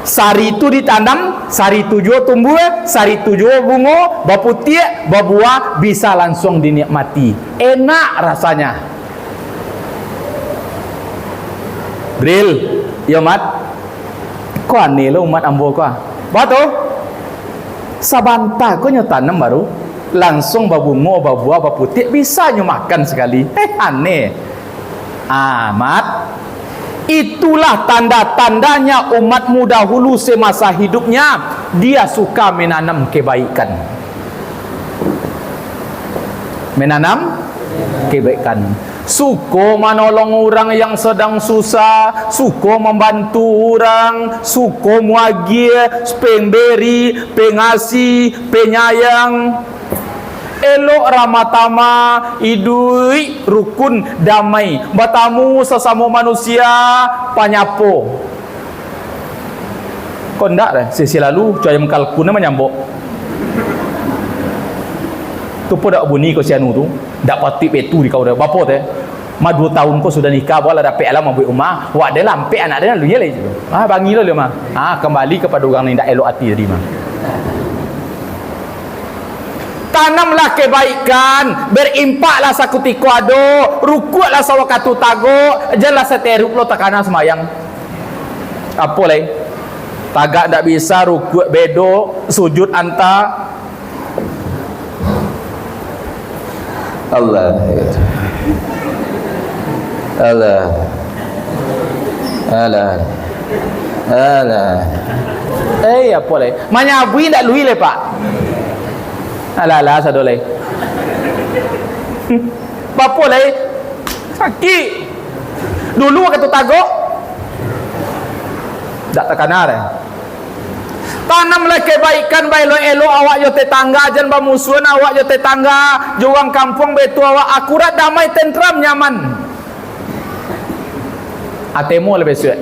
sari itu ditanam, sari itu juga tumbuh, sari itu juga bunga, berputih, berbuah, bisa langsung dinikmati. Enak rasanya. Bril, ya mat. Kau aneh lah umat ambo kau. Batu, sabanta kau tanam baru, langsung berbunga, berbuah, berputih, bisa nyu makan sekali. Aneh. Amat. Itulah tanda-tandanya umatmu dahulu semasa hidupnya dia suka menanam kebaikan. Menanam kebaikan. Suka menolong orang yang sedang susah, suka membantu orang, suka muagia, pemberi, pengasih, penyayang. Elok ramah tamah, idui rukun damai, bertamu sesama manusia, panyapo. Kau ndak dah sesi lalu cuaca mengkalkun menyambok. Tu pun dak bunyi kau sianu tu, dak pati petu di kau dah. Bapa teh, 2 tahun kau sudah nikah, bola dapat alam ambil rumah, wak dia lampe anak dia lu ye le. Bangi lo dia mah. Kembali kepada orang yang ndak elok hati tadi mah. tanamlah kebaikan, berimpaklah sakutiko ado, rukuklah sawakatu tago, janganlah seteruk lo takana semayang. Apa lagi? Tagak tak bisa rukuk bedo, sujud anta. Allah. Allah. Allah. Allah. Apa lagi? Manyabui tak lui le pak. Alah satu lagi. Apa lagi? Sakit. Dulu waktu tagok tak terkena dah. Tanamlah kebaikan baik elo awak yo tetangga jan bamusuhan awak yo tetangga juang kampung betu awak akurat damai tentram nyaman. Atemo lebih suat.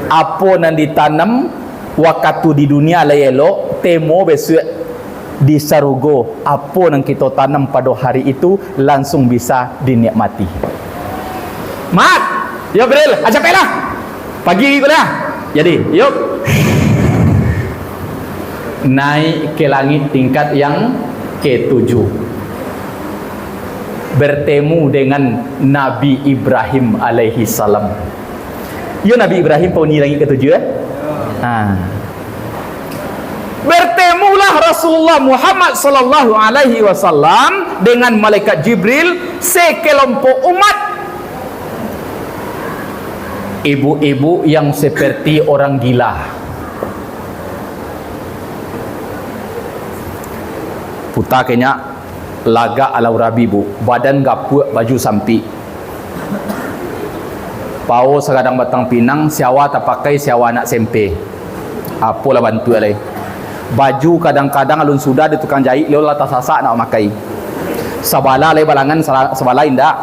Apa nan ditanam waktu di dunia lah elo temo besok di sarugo apa yang kita tanam pada hari itu langsung bisa dinikmati. Mat, yo Bril, ajak lah. Pagi kuliah. Jadi, yuk. Naik ke langit tingkat yang ke-7. Bertemu dengan Nabi Ibrahim alaihi salam. Yo Nabi Ibrahim penghuni langit ke-7 ya? Bertemulah Rasulullah Muhammad sallallahu alaihi wasallam dengan malaikat Jibril sekelompok umat. Ibu-ibu yang seperti orang gila. Putar kenya laga alau rabi bu, badan gapuk baju sampi. Pau sekadang batang pinang, siawa tak pakai siawa nak sempe. Apalah bantu alai. Baju kadang-kadang alun sudah di tukang jahit leo latas sasak nak makai. Sabala lay balangan sabala indak.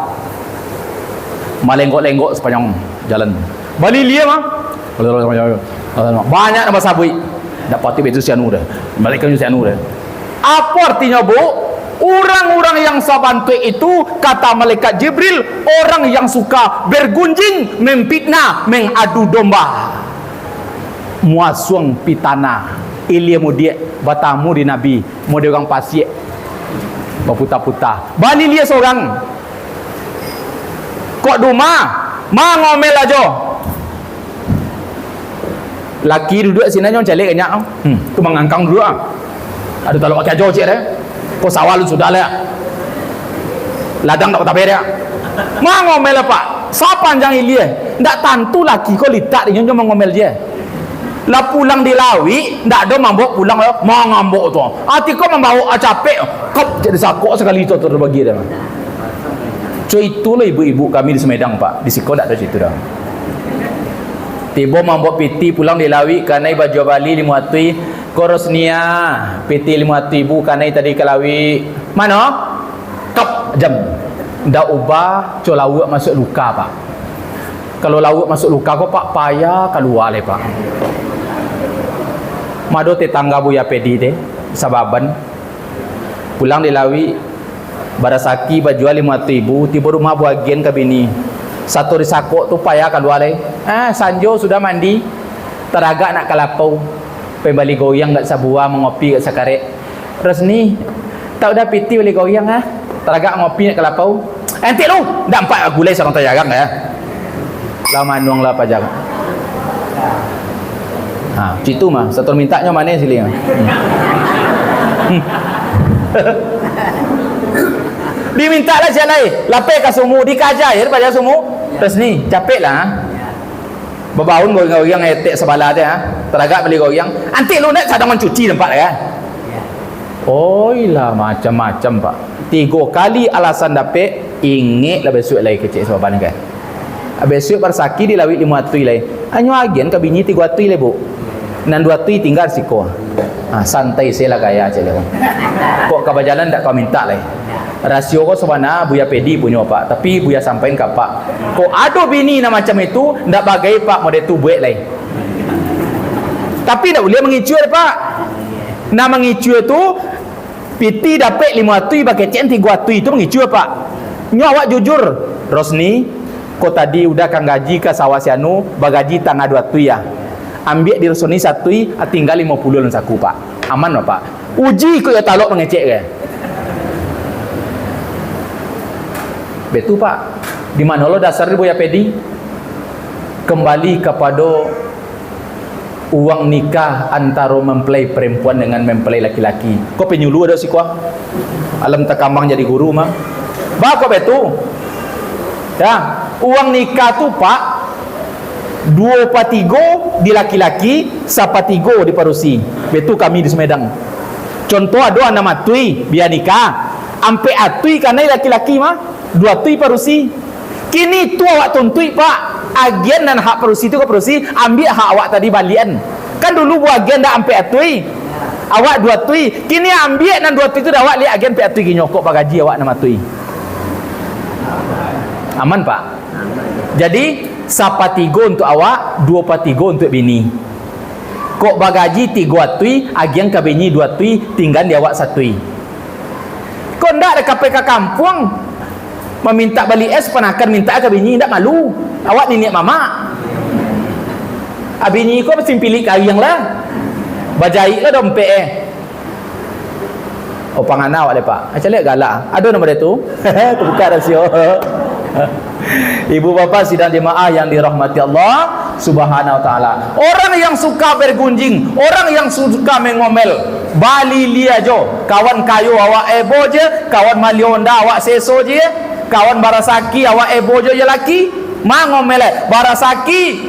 Malenggok-lenggok sepanjang jalan. Bali lia mah. Banyak nama sabui. Dapati betul sianu dah. Balikan sianu dah. Apa artinya bu? Orang-orang yang sabantu itu kata malaikat Jibril orang yang suka bergunjing, memfitnah, mengadu domba. Muasuang pitana. Ilia mudia batamu di Nabi, mode orang pasir. Berputar-putar. Bali lia seorang. Kok duma? Ma ngomel aja. Laki duduk sini nyon celik kenyak. Tu mangangkang dulu ah. Ada talok pakai aja cik dah. Kau sawal sudah lah. Ladang tak tabe dia. Ma ngomel apa? Sa panjang ilia. Ndak tantu laki kau litak dia nyon ngomel je. Lah pulang di Lawi, ndak ada mambok pulang lah. Ma ngambok tu. Ati kau membawa capek. Kop jadi sakok sekali tu terbagi dah. So itulah ibu-ibu kami di Semedang pak. Di Siko tak ada situ dah. Tiba mambok piti pulang di Lawi kanai baju Bali limuatui korosnia piti limuatibu kanai tadi ke Lawi. Mana? Kap jam. Ndak ubah co lauk masuk luka pak. Kalau lauk masuk luka kau pak payah keluar le pak. Mado tetangga buya pedi deh sababan pulang di Lawi barasaki baju 5.000 tiba rumah buagian ke bini satu risako tu payah keluar le. Sanjo sudah mandi teragak nak kalapau pembali goyang kat sabua mengopi kat sakaret resni tak udah piti balik goyang teragak ngopi nak kalapau ente lu dah 4 gulai sarang tajagang ya lah manuang lah pajak situ mah satu mintanya mana sili diminta lah siapa lain lapik ke sumu dikajar pada sumu terus ni capek lah berbaun goyang etek sebala dia teragak beli goyang antik lu nak sedang mencuci tempat ya lah macam-macam pak 3 kali alasan dapet ingat lah besok lagi kecil sebab kan besok bersaki di Lawi 5 tui lagi anyo agen ke bini 3 tui lagi bu nan 2 tui tinggal siko santai saya lah gaya aja lah kok ke berjalan tak kau minta lagi rasio kau sebenarnya buya pedi punya pak tapi buya sampaikan ke pak kok ada bini nak macam itu ndak bagai pak model tu buat lagi tapi tak boleh mengicu pak nak mengicu tu piti dapat 5 tui pakai cen 3 tui itu mengicu pak nyawa jujur Rosni kau tadi udah kang gaji ke sawasianu bagaji tangga 2 tui ya ambil di Rosni 1 tui tinggal 50 lan saku pak aman pak uji kau ya talok mengecek ke Betul Pak. Di mana lo dasarnya Buya Pedi? Kembali kepada uang nikah antara mempelai perempuan dengan mempelai laki-laki. Kau penyuluh ada sih kuah? Alam takambang jadi guru mah. Bah kok betul? Ya, uang nikah tu Pak 2/3 di laki-laki, 1/3 di parusi. Betul kami di Sumedang. Contoh ada anak matui biar nikah. Ampe atui karena laki-laki mah 2 tui parusi. Kini tu awak tuntui Pak. Agen dan hak parusi itu ke parusi, ambil hak awak tadi balian. Kan dulu buat agen dah ampe atui. Awak 2 tui. Kini ambil dan 2 tui itu dah awak lihat agen pe atui nyokok pak gaji awak nama tui. Aman Pak. Jadi 1/3 untuk awak, 2/3 untuk bini. Kok bagaji 3 tui, agen ke bini 2 tui, tinggal di awak 1 tui. Kok ndak ada KPK kampung meminta balik es penakan minta ke bini, ndak malu. Awak nenek mama. Abini kok mesti pilih kayang lah. Bajai lah dompet Oh pangana awak le Pak. Macam lihat galak. Ada nombor dia tu. Terbuka rahsia. Ibu bapa sidang jemaah yang dirahmati Allah Subhanahu wa taala. Orang yang suka bergunjing, orang yang suka mengomel, bali lia jo. Kawan kayu awak ebo je, kawan malionda awak seso je, kawan barasaki awak ebo je laki. Mangomel barasaki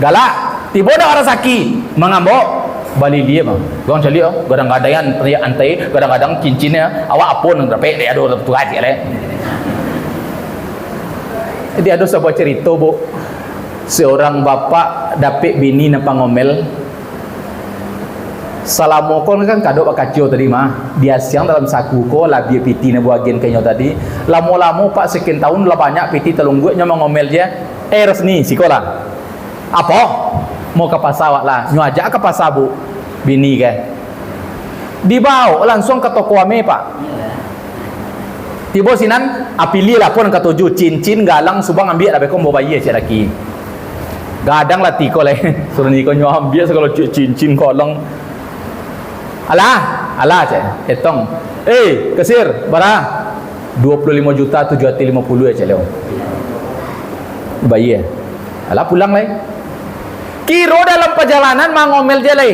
galak. Tiba dah barasaki mangambok bali dia bang. Gong cali kadang-kadang antai, kadang-kadang cincinnya awak apun berapa dia ada tu aja le. Jadi ada sebuah cerita bu, seorang bapak dapat bini nampak ngomel. Salamokon kan kado pak kacau tadi mah, dia siang dalam saku ko lah dia piti na buagen kayaknya tadi. Lamo-lamo pak sekian tahun lah banyak piti telung gue nyama ngomel je. Resni sikola. Apa? Mau ke pasar lah, nyuajak ke pasar bu, bini kan. Dibawa langsung ke toko ame pak. Tiba sinan apili lah pun ketujuh cincin galang subang ambil lah bekom bawa bayi cik laki. Gadang lah tiko lah suruh ni kau nyuam ambil segala cincin galang. Alah cik etong. Kesir bara 25 juta 750 cik leo. Bayi alah pulang lah. Kiro dalam perjalanan mangomel je lah.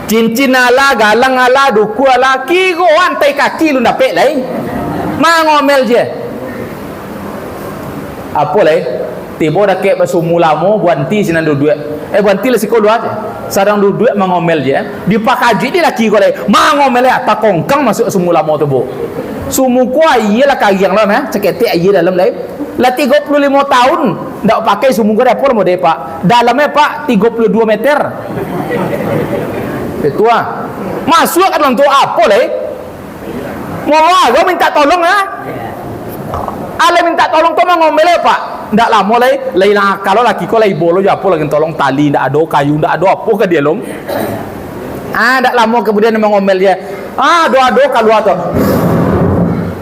Cincin ala galang ala duku ala kiro antai kaki lu dapet lah. Mangomel je. Apa lah? Tiba dah kek bersumu lama buanti sinan duit. Buanti lah siko dua aja. Sadang duit mangomel je. Dipakaji dia laki ko lah. Mangomel ya tak kongkang masuk sumu lama tu bu. Sumu ko iyalah kagiang lah meh. Ceketik iya dalam lah. Lah 35 tahun ndak pakai sumu ko dah apa mau deh pak. Dalamnya pak 32 meter. Itu ah. Masuk kan orang tu apa lah? Mau gua minta tolong ya. Ale minta tolong tu mangomel pak. Ndak lama lah. Lain kalau laki ko lagi bolo je apa lagi tolong tali ndak ada kayu ndak ada apa ke dia long. Ndak lama kemudian mangomel dia. Doa-doa keluar tu.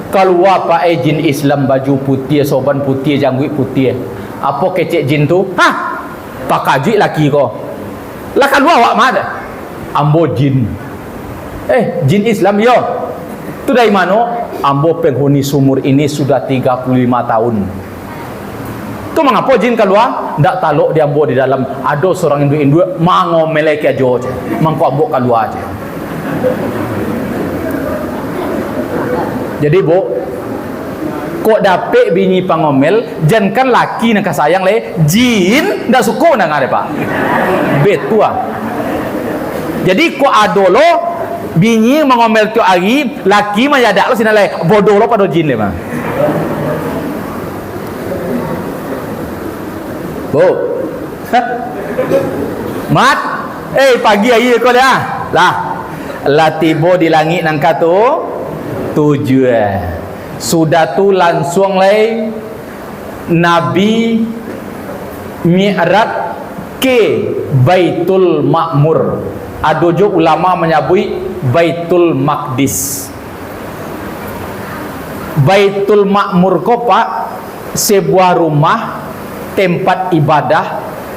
Keluar pak jin Islam baju putih, soban putih, janggut putih. Apa kecek jin tu? Pak kaji laki ko. Lah keluar awak mana? Ambo jin. Jin Islam yo. Tu dari mana? Ambo penghuni sumur ini sudah 35 tahun. Tu mengapa jin keluar? Ndak taluk dia ambo di dalam. Ada seorang induk mangomelek aja. Mangko ambo keluar aja. Jadi bu, kok dapet bini pangomel, jangan laki nak sayang le, jin ndak suka nang ada pak. Betua. Jadi kok adolo bini mangomel tu hari, laki mah ya dak lo sini le, bodoh lo pada jin le mah. Bu, mat, pagi air kau dah, lah tiba di langit nangka tu. Sudah tu langsung lagi Nabi Mi'raj ke Baitul Ma'mur. Ada juga ulama menyebut Baitul Maqdis. Baitul Ma'mur ko pak sebuah rumah tempat ibadah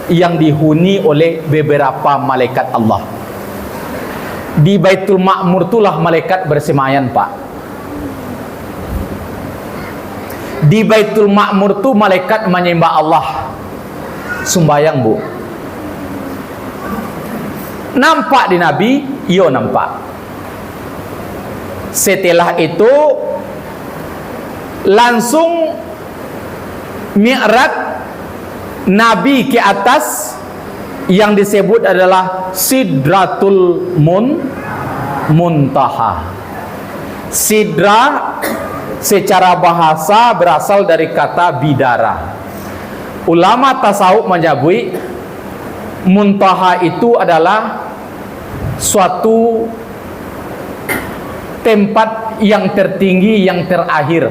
yang dihuni oleh beberapa malaikat Allah. Di Baitul Ma'mur itulah malaikat bersemayam pak. Di Baitul Ma'mur tu malaikat menyembah Allah. Sembayang, Bu. Nampak di Nabi? Yo nampak. Setelah itu langsung Mi'raj Nabi ke atas yang disebut adalah Sidratul Muntaha. Sidra secara bahasa berasal dari kata bidara. Ulama tasawuf menyebut muntaha itu adalah suatu tempat yang tertinggi, yang terakhir.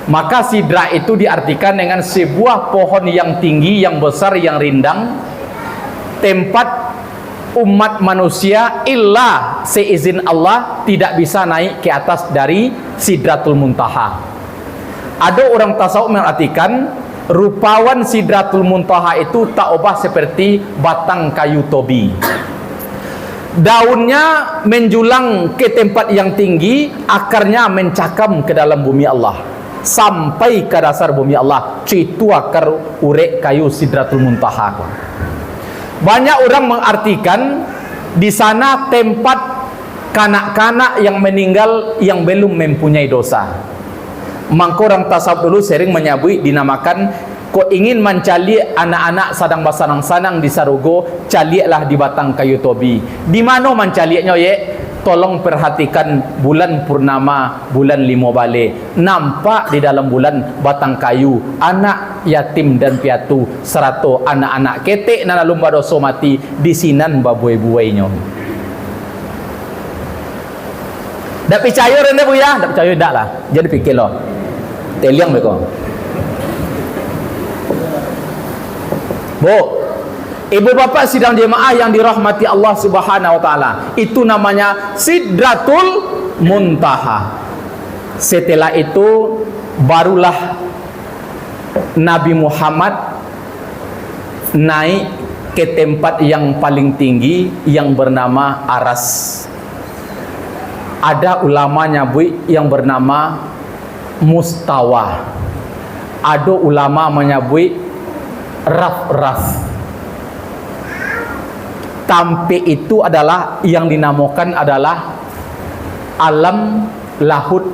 Maka sidra itu diartikan dengan sebuah pohon yang tinggi, yang besar, yang rindang, tempat umat manusia illa seizin Allah tidak bisa naik ke atas dari Sidratul Muntaha. Ada orang tasawuf mengartikan rupawan Sidratul Muntaha itu tak ubah seperti batang kayu tobi. Daunnya menjulang ke tempat yang tinggi, akarnya mencakam ke dalam bumi Allah sampai ke dasar bumi Allah. Itu akar urek kayu Sidratul Muntaha. Banyak orang mengartikan di sana tempat kanak-kanak yang meninggal yang belum mempunyai dosa. Maka orang tasawuf dulu sering menyebut dinamakan, kau ingin mencari anak-anak sadang basanang-sanang di Sarugo, caliaklah di batang kayu tobi. Di mana mencaliaknya ye? Tolong perhatikan bulan purnama, bulan 5 balik. Nampak di dalam bulan batang kayu anak yatim dan piatu, serato anak-anak ketek na lumba doso mati di sinan babuai-buainya. Dak percaya rene bu ya? Dak percaya dak lah. Jadi fikir lo. Teliang beko. Bu, ibu bapak sidang jemaah yang dirahmati Allah Subhanahu wa taala, itu namanya Sidratul Muntaha. Setelah itu barulah Nabi Muhammad naik ke tempat yang paling tinggi yang bernama Aras. Ada ulamanya Bu yang bernama Mustawa. Ada ulama menyebut Raf-Raf. Tampe itu adalah yang dinamakan adalah alam lahud.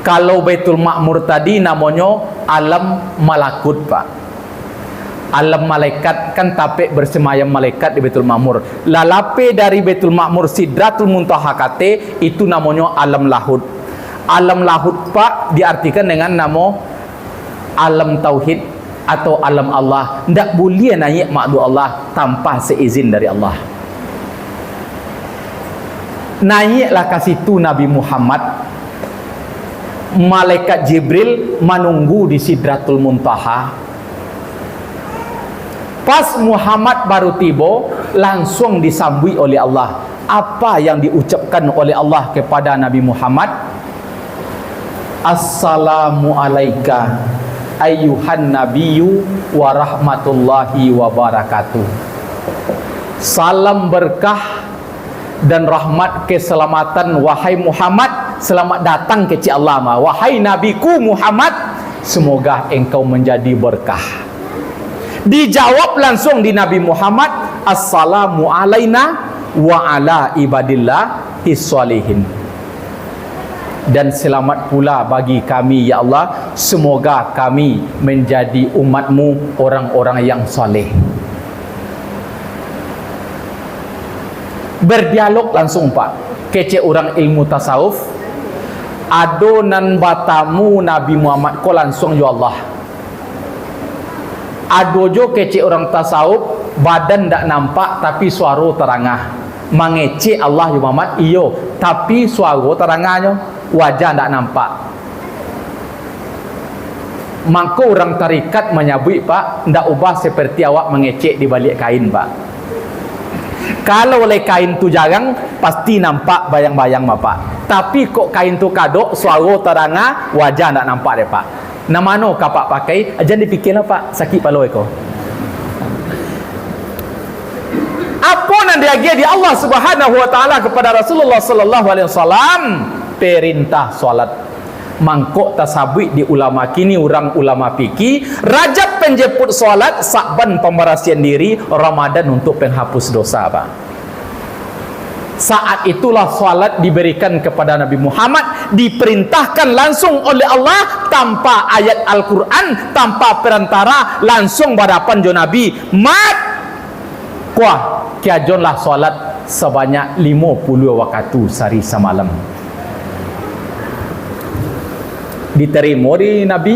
Kalau Baitul Ma'mur tadi namanya alam malakut, Pak. Alam malaikat, kan tapek bersemayam malaikat di Baitul Ma'mur. Lalape dari Baitul Ma'mur Sidratul Muntaha kate itu namanya alam lahud. Alam lahud, Pak, diartikan dengan nama alam tauhid atau alam Allah. Tidak boleh naik makhluk Allah tanpa seizin dari Allah. Naiklah ke situ Nabi Muhammad. Malaikat Jibril menunggu di Sidratul Muntaha. Pas Muhammad baru tiba, langsung disambut oleh Allah. Apa yang diucapkan oleh Allah kepada Nabi Muhammad? Assalamu alaika ayyuhan nabiyyu wa rahmatullahi wa barakatuh. Salam berkah dan rahmat keselamatan wahai Muhammad, selamat datang ke Allah. Wahai nabiku Muhammad, semoga engkau menjadi berkah. Dijawab langsung di Nabi Muhammad, assalamu alaina wa ala ibadillahi sholihin. Dan selamat pula bagi kami ya Allah, semoga kami menjadi umatmu orang-orang yang soleh. Berdialog langsung Pak, kece orang ilmu tasawuf. Adonan batamu Nabi Muhammad ko langsung ya Allah. Adojo kece orang tasawuf, badan tak nampak tapi suara terangah. Mengece Allah ya Muhammad, iyo, tapi suara terangahnya. Wajah tak nampak. Maka orang tarikat menyebut Pak, tidak ubah seperti awak mengecek di balik kain Pak. Kalau oleh kain tu jarang, pasti nampak bayang-bayang Pak. Tapi kok kain tu kadok, suara terangah, wajah tak nampak deh Pak. Nama no kapak pakai, jangan dipikirlah Pak, sakit palu eko. Apa yang diajar di Allah Subhanahu wa taala kepada Rasulullah sallallahu alaihi wasallam? Perintah solat. Mangkok tasabui di ulama kini, orang ulama fikih, Rajab penjemput solat, Sa'ban pembersihan diri, Ramadan untuk penghapus dosa, Pak. Saat itulah salat diberikan kepada Nabi Muhammad, diperintahkan langsung oleh Allah tanpa ayat Al-Quran, tanpa perantara, langsung berhadapan jo Nabi. Mat kuah kiajonlah salat sebanyak 50 waktu sehari semalam. Diterima di Nabi?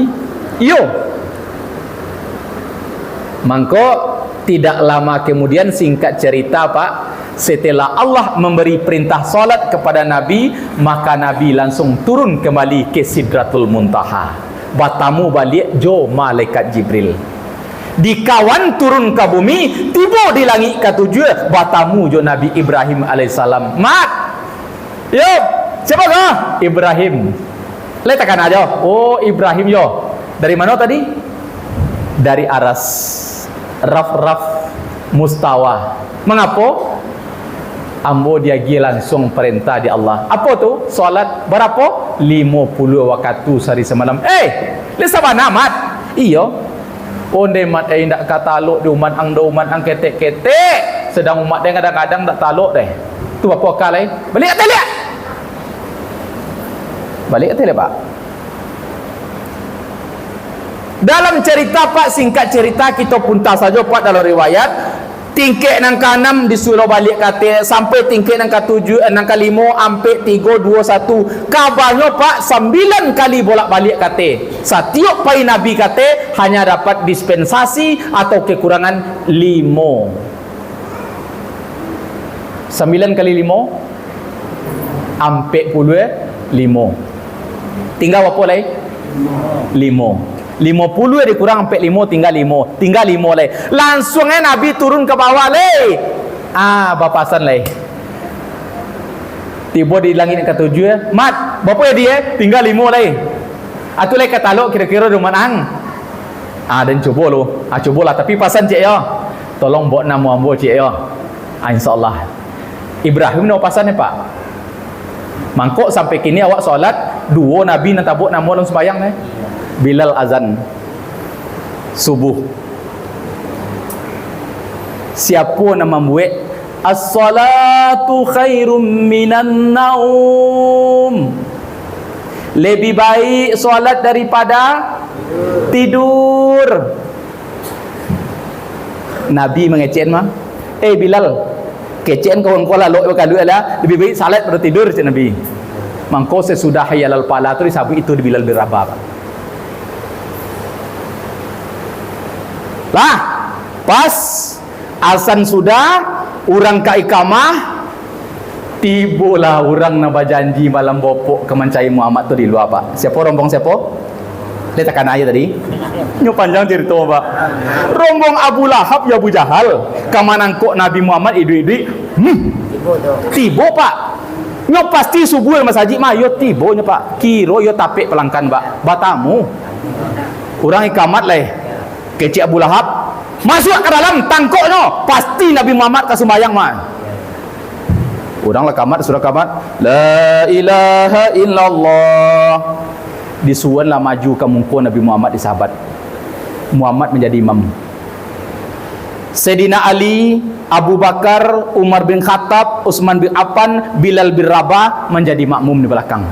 Iyo. Mangko tidak lama kemudian, singkat cerita Pak, setelah Allah memberi perintah solat kepada Nabi, maka Nabi langsung turun kembali ke Sidratul Muntaha, bertamu balik jo malaikat Jibril. Dikawan turun ke bumi, tiba di langit ketujuh, bertamu jo Nabi Ibrahim alaihissalam. Mat, yo, siapa kau? Ibrahim. Letakkan aja. Oh, Ibrahim yo. Dari mana tadi? Dari aras, raf mustawa. Mengapa? Ambo dia gi langsung perintah di Allah. Apa tu? Solat berapa? 50 waktu sehari semalam. Lesa mana mat? Iyo. Onde mat ndak kataluk di umat ang do umat ang ketek-ketek. Sedang umat dia kadang-kadang tak taluk deh. Tu apa akal ai? Balik atas lihat. Balik atas lihat Pak. Dalam cerita Pak, singkat cerita kita puntas saja Pak dalam riwayat. Tingkek nang ke-6 disuruh balik kata, sampai tingkek nang ke-7, nang ke-5, ampe 3, 2, 1. Kabarnya Pak 9 kali bolak-balik kata. Setiap pai Nabi kata hanya dapat dispensasi atau kekurangan 5. 9 kali 5 ampe 5. Tinggal berapa lagi? 5. 50 dikurang sampai 5, tinggal 5. Tinggal 5 lagi. Langsungnya Nabi turun ke bawah lagi. Bapasan lagi. Tiba di langit ke-7. Mat, berapa ya dia? Tinggal 5 lagi. Atu lagi katalog kira-kira rumah ang. Dan cuba lu. Cubalah, tapi pasan cik ya. Tolong buat nama ambo cik ya. InsyaAllah. Ibrahim nama pasannya Pak. Mangkok sampai kini awak solat, 2 Nabi nak tabuk nama dalam sembahyang ni. Bilal azan subuh. Siapa nama buat as-salatu khairum minan naum, lebih baik solat daripada tidur. Nabi mengecen mah, Bilal, kecen kau engkau lalu kalau lah lebih baik salat daripada tidur, cik Nabi. Mangko sesudah hayal al-falah tu disabut itu di Bilal bin Rabah. Lah, pas azan sudah, orang ka ikamah, tibalah orang nak berjanji malam bopok kemencai Muhammad tu di luar Pak. Siapa rombong siapa? Dia tekan ayat tadi. Nyo panjang cerita Pak. Rombong Abu Lahab ya Abu Jahal. Kamanan kok Nabi Muhammad idui-idui. Tiba Pak. Nyo pasti subuh masjid mah yo tiba nyo Pak. Kiro yo tapik pelangkan Pak. Batamu. Orang ikamat leh. Kecik Abu Lahab masuk ke dalam tangkoknya, pasti Nabi Muhammad ke sembahyang mah. Oranglah kamat, surah kamat, la ilaha illallah. Disuruhlah maju ke muka Nabi Muhammad di sahabat. Muhammad menjadi imam. Sayyidina Ali, Abu Bakar, Umar bin Khattab, Utsman bin Affan, Bilal bin Rabah menjadi makmum di belakang.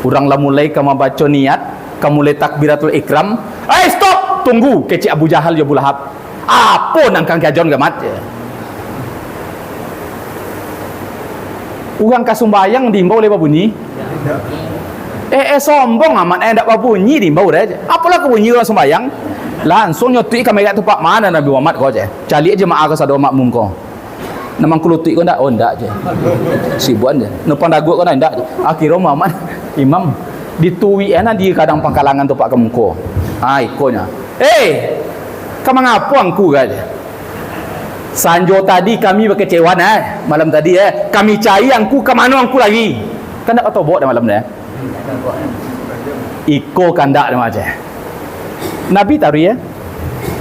Oranglah mulai kamu baca niat, kamu mulai takbiratul ikram. Stop, tunggu. Kecik Abu Jahal ya Abu Lahab. Apa nangkang kajon gamat? Orang kasumbayang diimbau oleh babunyi. Sombong amat ndak babunyi diimbau dah. Apalah kebunyi orang sembayang? Langsung nyotui kamera tu Pak, mana Nabi Muhammad kau je. Cari jemaah ke sado makmum kau. Namang kulutik kau ndak? Oh ndak je. Sibuan je. Nupan dagu kau ndak je. Akhirnya Muhammad imam ditui di kadang pangkalangan tu Pak ke muka. Ikonya. Kamu ngapu angku kan? Sanjo tadi kami berkecewa malam tadi kami cari angku ke mana angku lagi? Kan tak tahu dah malam dah. Iko kandak dah macam. Nabi tahu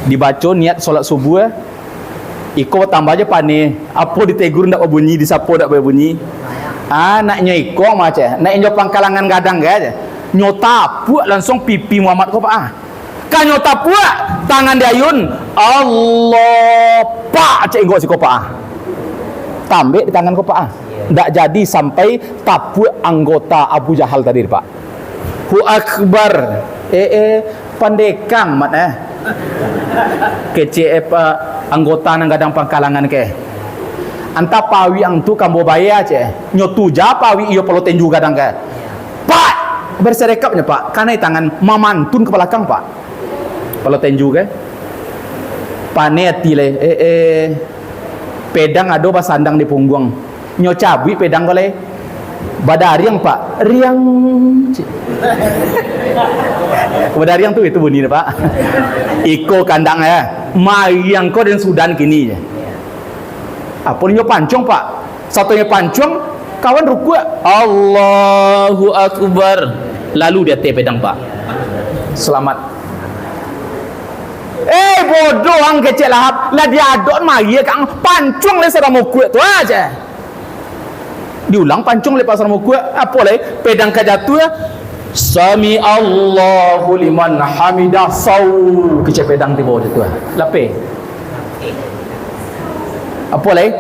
dibaca niat solat subuh Iko tambah aja pane. Apa ditegur ndak bunyi, disapo ndak bunyi. Naknya ikong macam nak injo pangkalangan gadang aja nyota puak langsung pipi Muhammad ko pak kan nyota puak tangan dia ayun Allah pak cek ingo si ko pak tambah di tangan ko pak ndak jadi sampai tapuak anggota Abu Jahal tadi pak hu akbar pandekang mat kece anggota nang gadang pangkalangan ke anta pawi ang tu kambo bayar je nyotu ja pawi iyo peloten juga dang ke pak berserekapnya pak karena tangan mamantun ke belakang pak peloten juga paneti le pedang ado basandang di punggung nyocabi pedang boleh badariang pak riang badariang tu itu bunyi pak iko kandang mayang ko dan Sudan kini je Polinya pancung pak satunya pancung kawan ruku Allahu Akbar lalu dia pedang pak selamat bodoh ang kecil lahap lah dia adon magi kang pancung le saramo ku tu aja diulang pancung le pasar mo ku apa le pedang kajatu Sami Allahu liman hamidah sau kecil pedang tiba tu lape apa lagi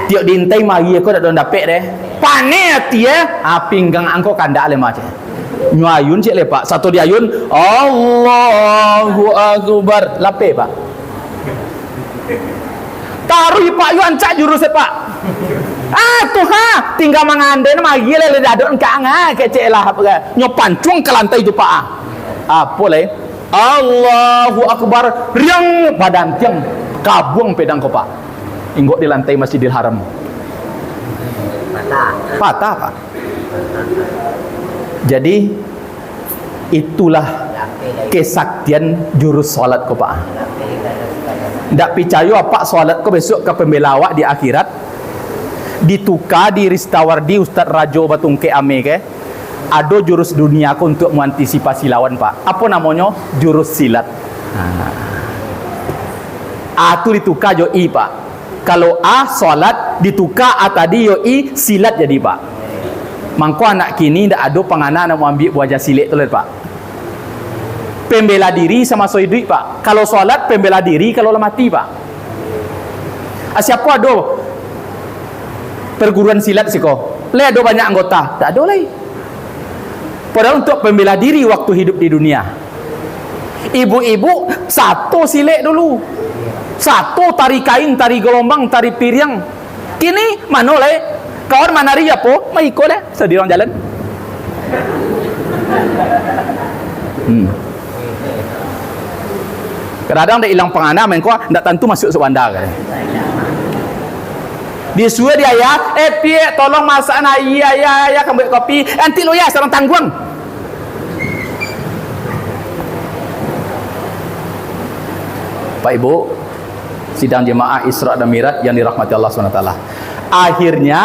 tiok dintai mari aku dak don dapet deh panen dia pinggang angko kandak le macam nyayun cik le pak satu dia ayun Allahu Akbar lape pak taruh pak yu ancak jurus pak tuh tinggal mangande mari le dadon kang kecek lah apa nyopancung ke lantai tu pak apa le Allahu Akbar riang badan tiang kabung pedang ko pak inggok di lantai Masjidil Haram patah pak jadi itulah kesaktian jurus solat ko pak ndak percaya apa solat ko besok ke pembela awak di akhirat ditukar di Ristawardi Ustaz Rajo Batungke Ame ke ada jurus dunia ko untuk mengantisipasi lawan pak apa namanya jurus silat tu ditukar jo i pak kalau solat ditukar tadi yo i silat jadi pak mangko anak kini ndak ada pengana nak ambil wajah silat tu pak pembela diri sama soidui pak kalau solat pembela diri kalau mati pak siapa ada perguruan silat siko le ada banyak anggota tak ada lagi padahal untuk pembela diri waktu hidup di dunia ibu-ibu satu silat dulu satu tari kain, tari gelombang, tari piring. Kini mana le? Kawan mana ria po? Mai iko le, sedirang jalan. Kadang-kadang dah hilang pengana menko ndak tentu masuk sewanda kan. Disuruh dia pie tolong masak na ya kembali kopi. Nanti lo ya sarang tanggung. Pak Ibu sidang jemaah Isra dan Mi'raj yang dirahmati Allah SWT akhirnya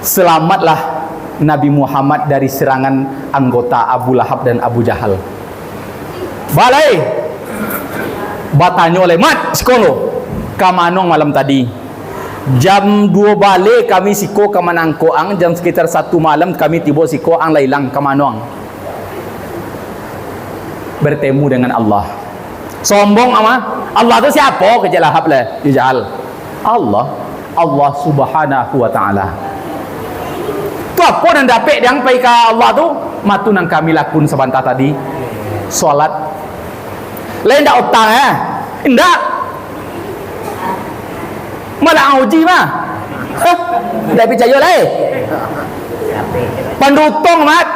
selamatlah Nabi Muhammad dari serangan anggota Abu Lahab dan Abu Jahal balai batanya oleh mat sekolah kamanong malam tadi jam 2 balik kami siko ke Manangkoang jam sekitar 1 malam kami tiba siko ang lailang kamanong bertemu dengan Allah sombong ama Allah tu siapa kecil lahap le dijal Allah subhanahu wa ta'ala tu apa yang dapat yang pai ke Allah tu matu nang kami lakun sebentar tadi solat lain dak utang indak malah uji mah dah percaya lai pandutong mat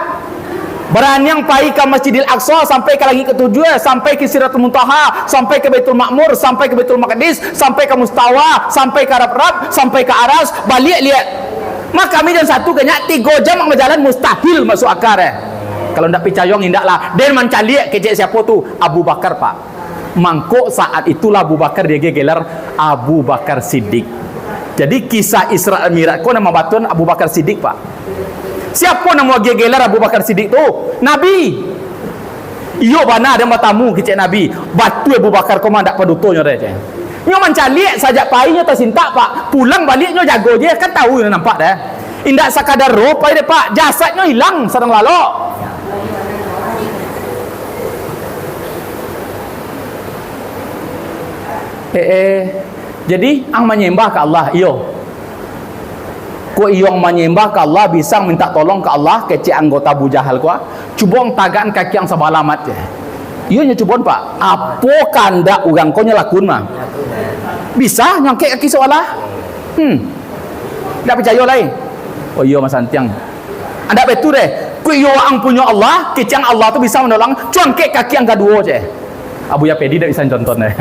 berani yang pai ke Masjidil Aqsa sampai ke lagi ketujuh sampai ke Sidratul Muntaha sampai ke Baitul Ma'mur sampai ke Baitul Maqdis sampai ke Mustawa sampai ke Arab sampai ke Aras balik lihat maka kami jam 1 kenyak 3 jam berjalan mustahil masuk akar kalau ndak percaya indaklah dan mencaliak kecek siapa tu Abu Bakar pak mangko saat itulah Abu Bakar dia gelar Abu Bakar Siddiq jadi kisah Isra Mi'raj ko nama batun Abu Bakar Siddiq pak siapa nama gelar Abu Bakar Siddiq tu Nabi iyo bana ada matamu kecek Nabi batu Abu Bakar ko mandak padutonya deh Nyo mencalik saja painya tersintak pak, pulang balik nyo jago je, kan tahu nampak dah. Indak sekadar roh pai deh pak, jasadnya hilang sedang lalu. Jadi ang menyembah ke Allah, iyo. Ko iyong menyembah ke Allah bisa minta tolong ke Allah kecik anggota Abu Jahal ko. Cubong tagaan kaki yang sebalamat je. Iyo nya cubon pak. Apa kanda urang ko nya lakun mah? Bisa nyangke kaki seolah. Ndak percaya lain. Oh iyo Mas Antiang. Anda betul deh. Ku iyo ang punya Allah, kecik Allah tu bisa menolong cangke kaki yang kedua je. Abu Yapedi dak bisa contoh deh.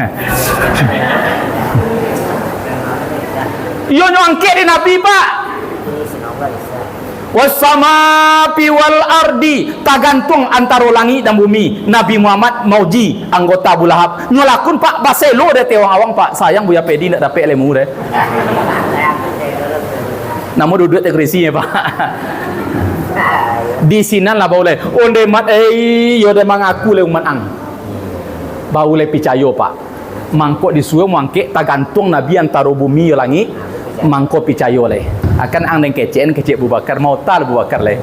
Iyo nyangke di Nabi pak. Wasamapi wal ardi, tagantung antara langit dan bumi. Nabi Muhammad mauji anggota Abu Lahab nyolakun pak baselo deh tewang awang pak. Sayang Buya Pedi nak dapat ilmu deh. Namun duduk tekrisinya pak. Di sinan lah boleh. Onde mat yo de mangaku le umat ang. Bau le picayo pak. Mangkok disuruh mangke tagantung Nabi antara bumi langit. Mangko picayo le. Akan ang neng kecen kecek Abu Bakar mau tal Abu Bakar le.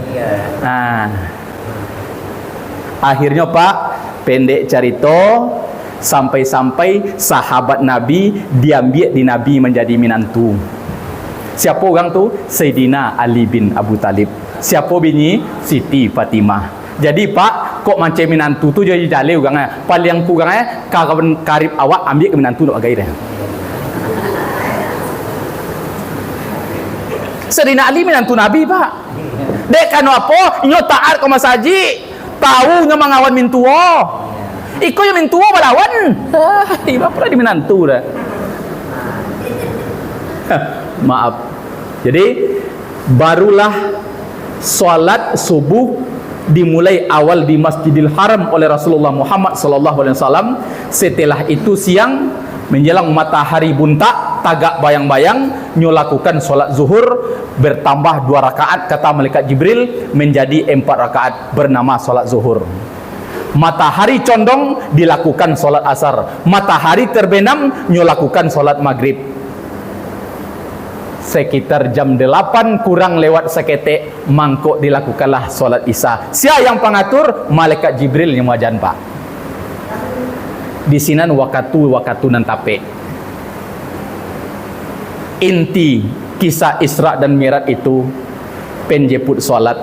Akhirnya pak pendek cerita sampai-sampai sahabat Nabi diambil di Nabi menjadi minantu. Siapa orang tu? Sayyidina Ali bin Abu Talib. Siapa bini? Siti Fatimah. Jadi pak kok macam minantu tu jadi jale orang paling kurang karib awak ambil ke minantu nak agai dah. Sayyidina Ali menantu Nabi pak. Dek kanu apa? Inyo taat ke masjid. Tahu nyo mangawan mintuo. Iko yo mintuo balawan. Iba pula di menantu dah. Maaf. Jadi barulah salat subuh dimulai awal di Masjidil Haram oleh Rasulullah Muhammad sallallahu alaihi wasallam. Setelah itu siang menjelang matahari buntak tagak bayang-bayang nyo lakukan solat zuhur bertambah 2 rakaat kata malaikat Jibril menjadi 4 rakaat bernama solat zuhur. Matahari condong dilakukan solat asar, matahari terbenam nyo lakukan solat maghrib. Sekitar jam 8 kurang lewat seketek mangkok dilakukanlah solat isya. Siapa yang pengatur? Malaikat Jibril yang wajan pak. Di sinan wakatu nan tape. Inti kisah Isra dan Mi'raj itu penjeput solat.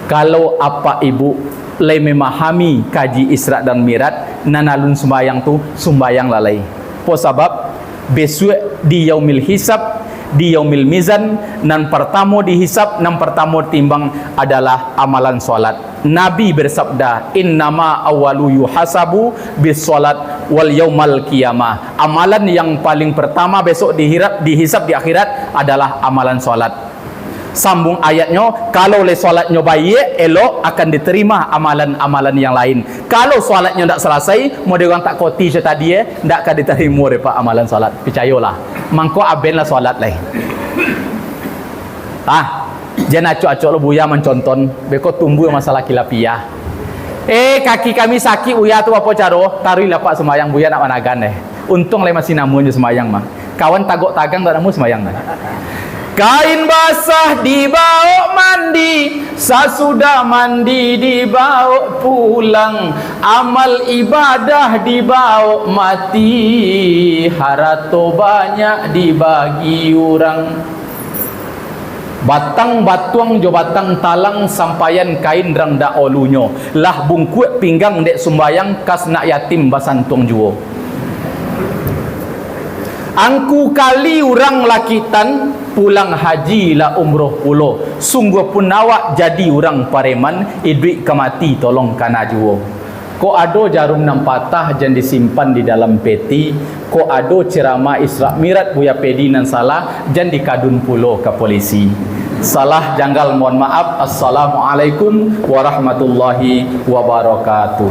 Kalau apa ibu le memahami kaji Isra dan Mi'raj nanalun sembayang tu sembayang lalai. Po sabab besok di yaumil hisab, di yaumil mizan, nan pertama dihisab, nan pertama timbang adalah amalan solat. Nabi bersabda, innama awwalu yuhasabu bis solat wal yaumal qiyamah. Amalan yang paling pertama besok dihisab di akhirat adalah amalan solat. Sambung ayatnya, kalau le solatnya baik, elok akan diterima amalan-amalan yang lain. Kalau solatnya tak selesai, mau dia orang tak koti je tadi tak akan diterima depa amalan solat. Percayalah. Mangko aben lah solat lain. Jangan acok-acok lo buya menconton, beko tumbuh masalah kilapiah. Kaki kami sakit uya tu apa caro? Taruh lapak semayang buya nak managan Untung le masih namunnya semayang mah. Kawan tagok tagang tak namu semayang Kain basah dibawa mandi, sesudah mandi dibawa pulang, amal ibadah dibawa mati, harato banyak dibagi orang. Batang batuang jo batang talang sampayan kain rang da olunyo, lah bungkut pinggang dek sumbayang kas nak yatim basantung juo. Angku kali orang lakitan pulang haji lah umroh pulo. Sungguh pun awak jadi orang pareman, duit kemati tolong kana juo. Ko ado jarum nam patah jan disimpan di dalam peti. Ko ado ceramah Isra Mi'raj Buya Pedi nan salah jan dikadun pulo ke polisi. Salah janggal mohon maaf. Assalamualaikum warahmatullahi wabarakatuh.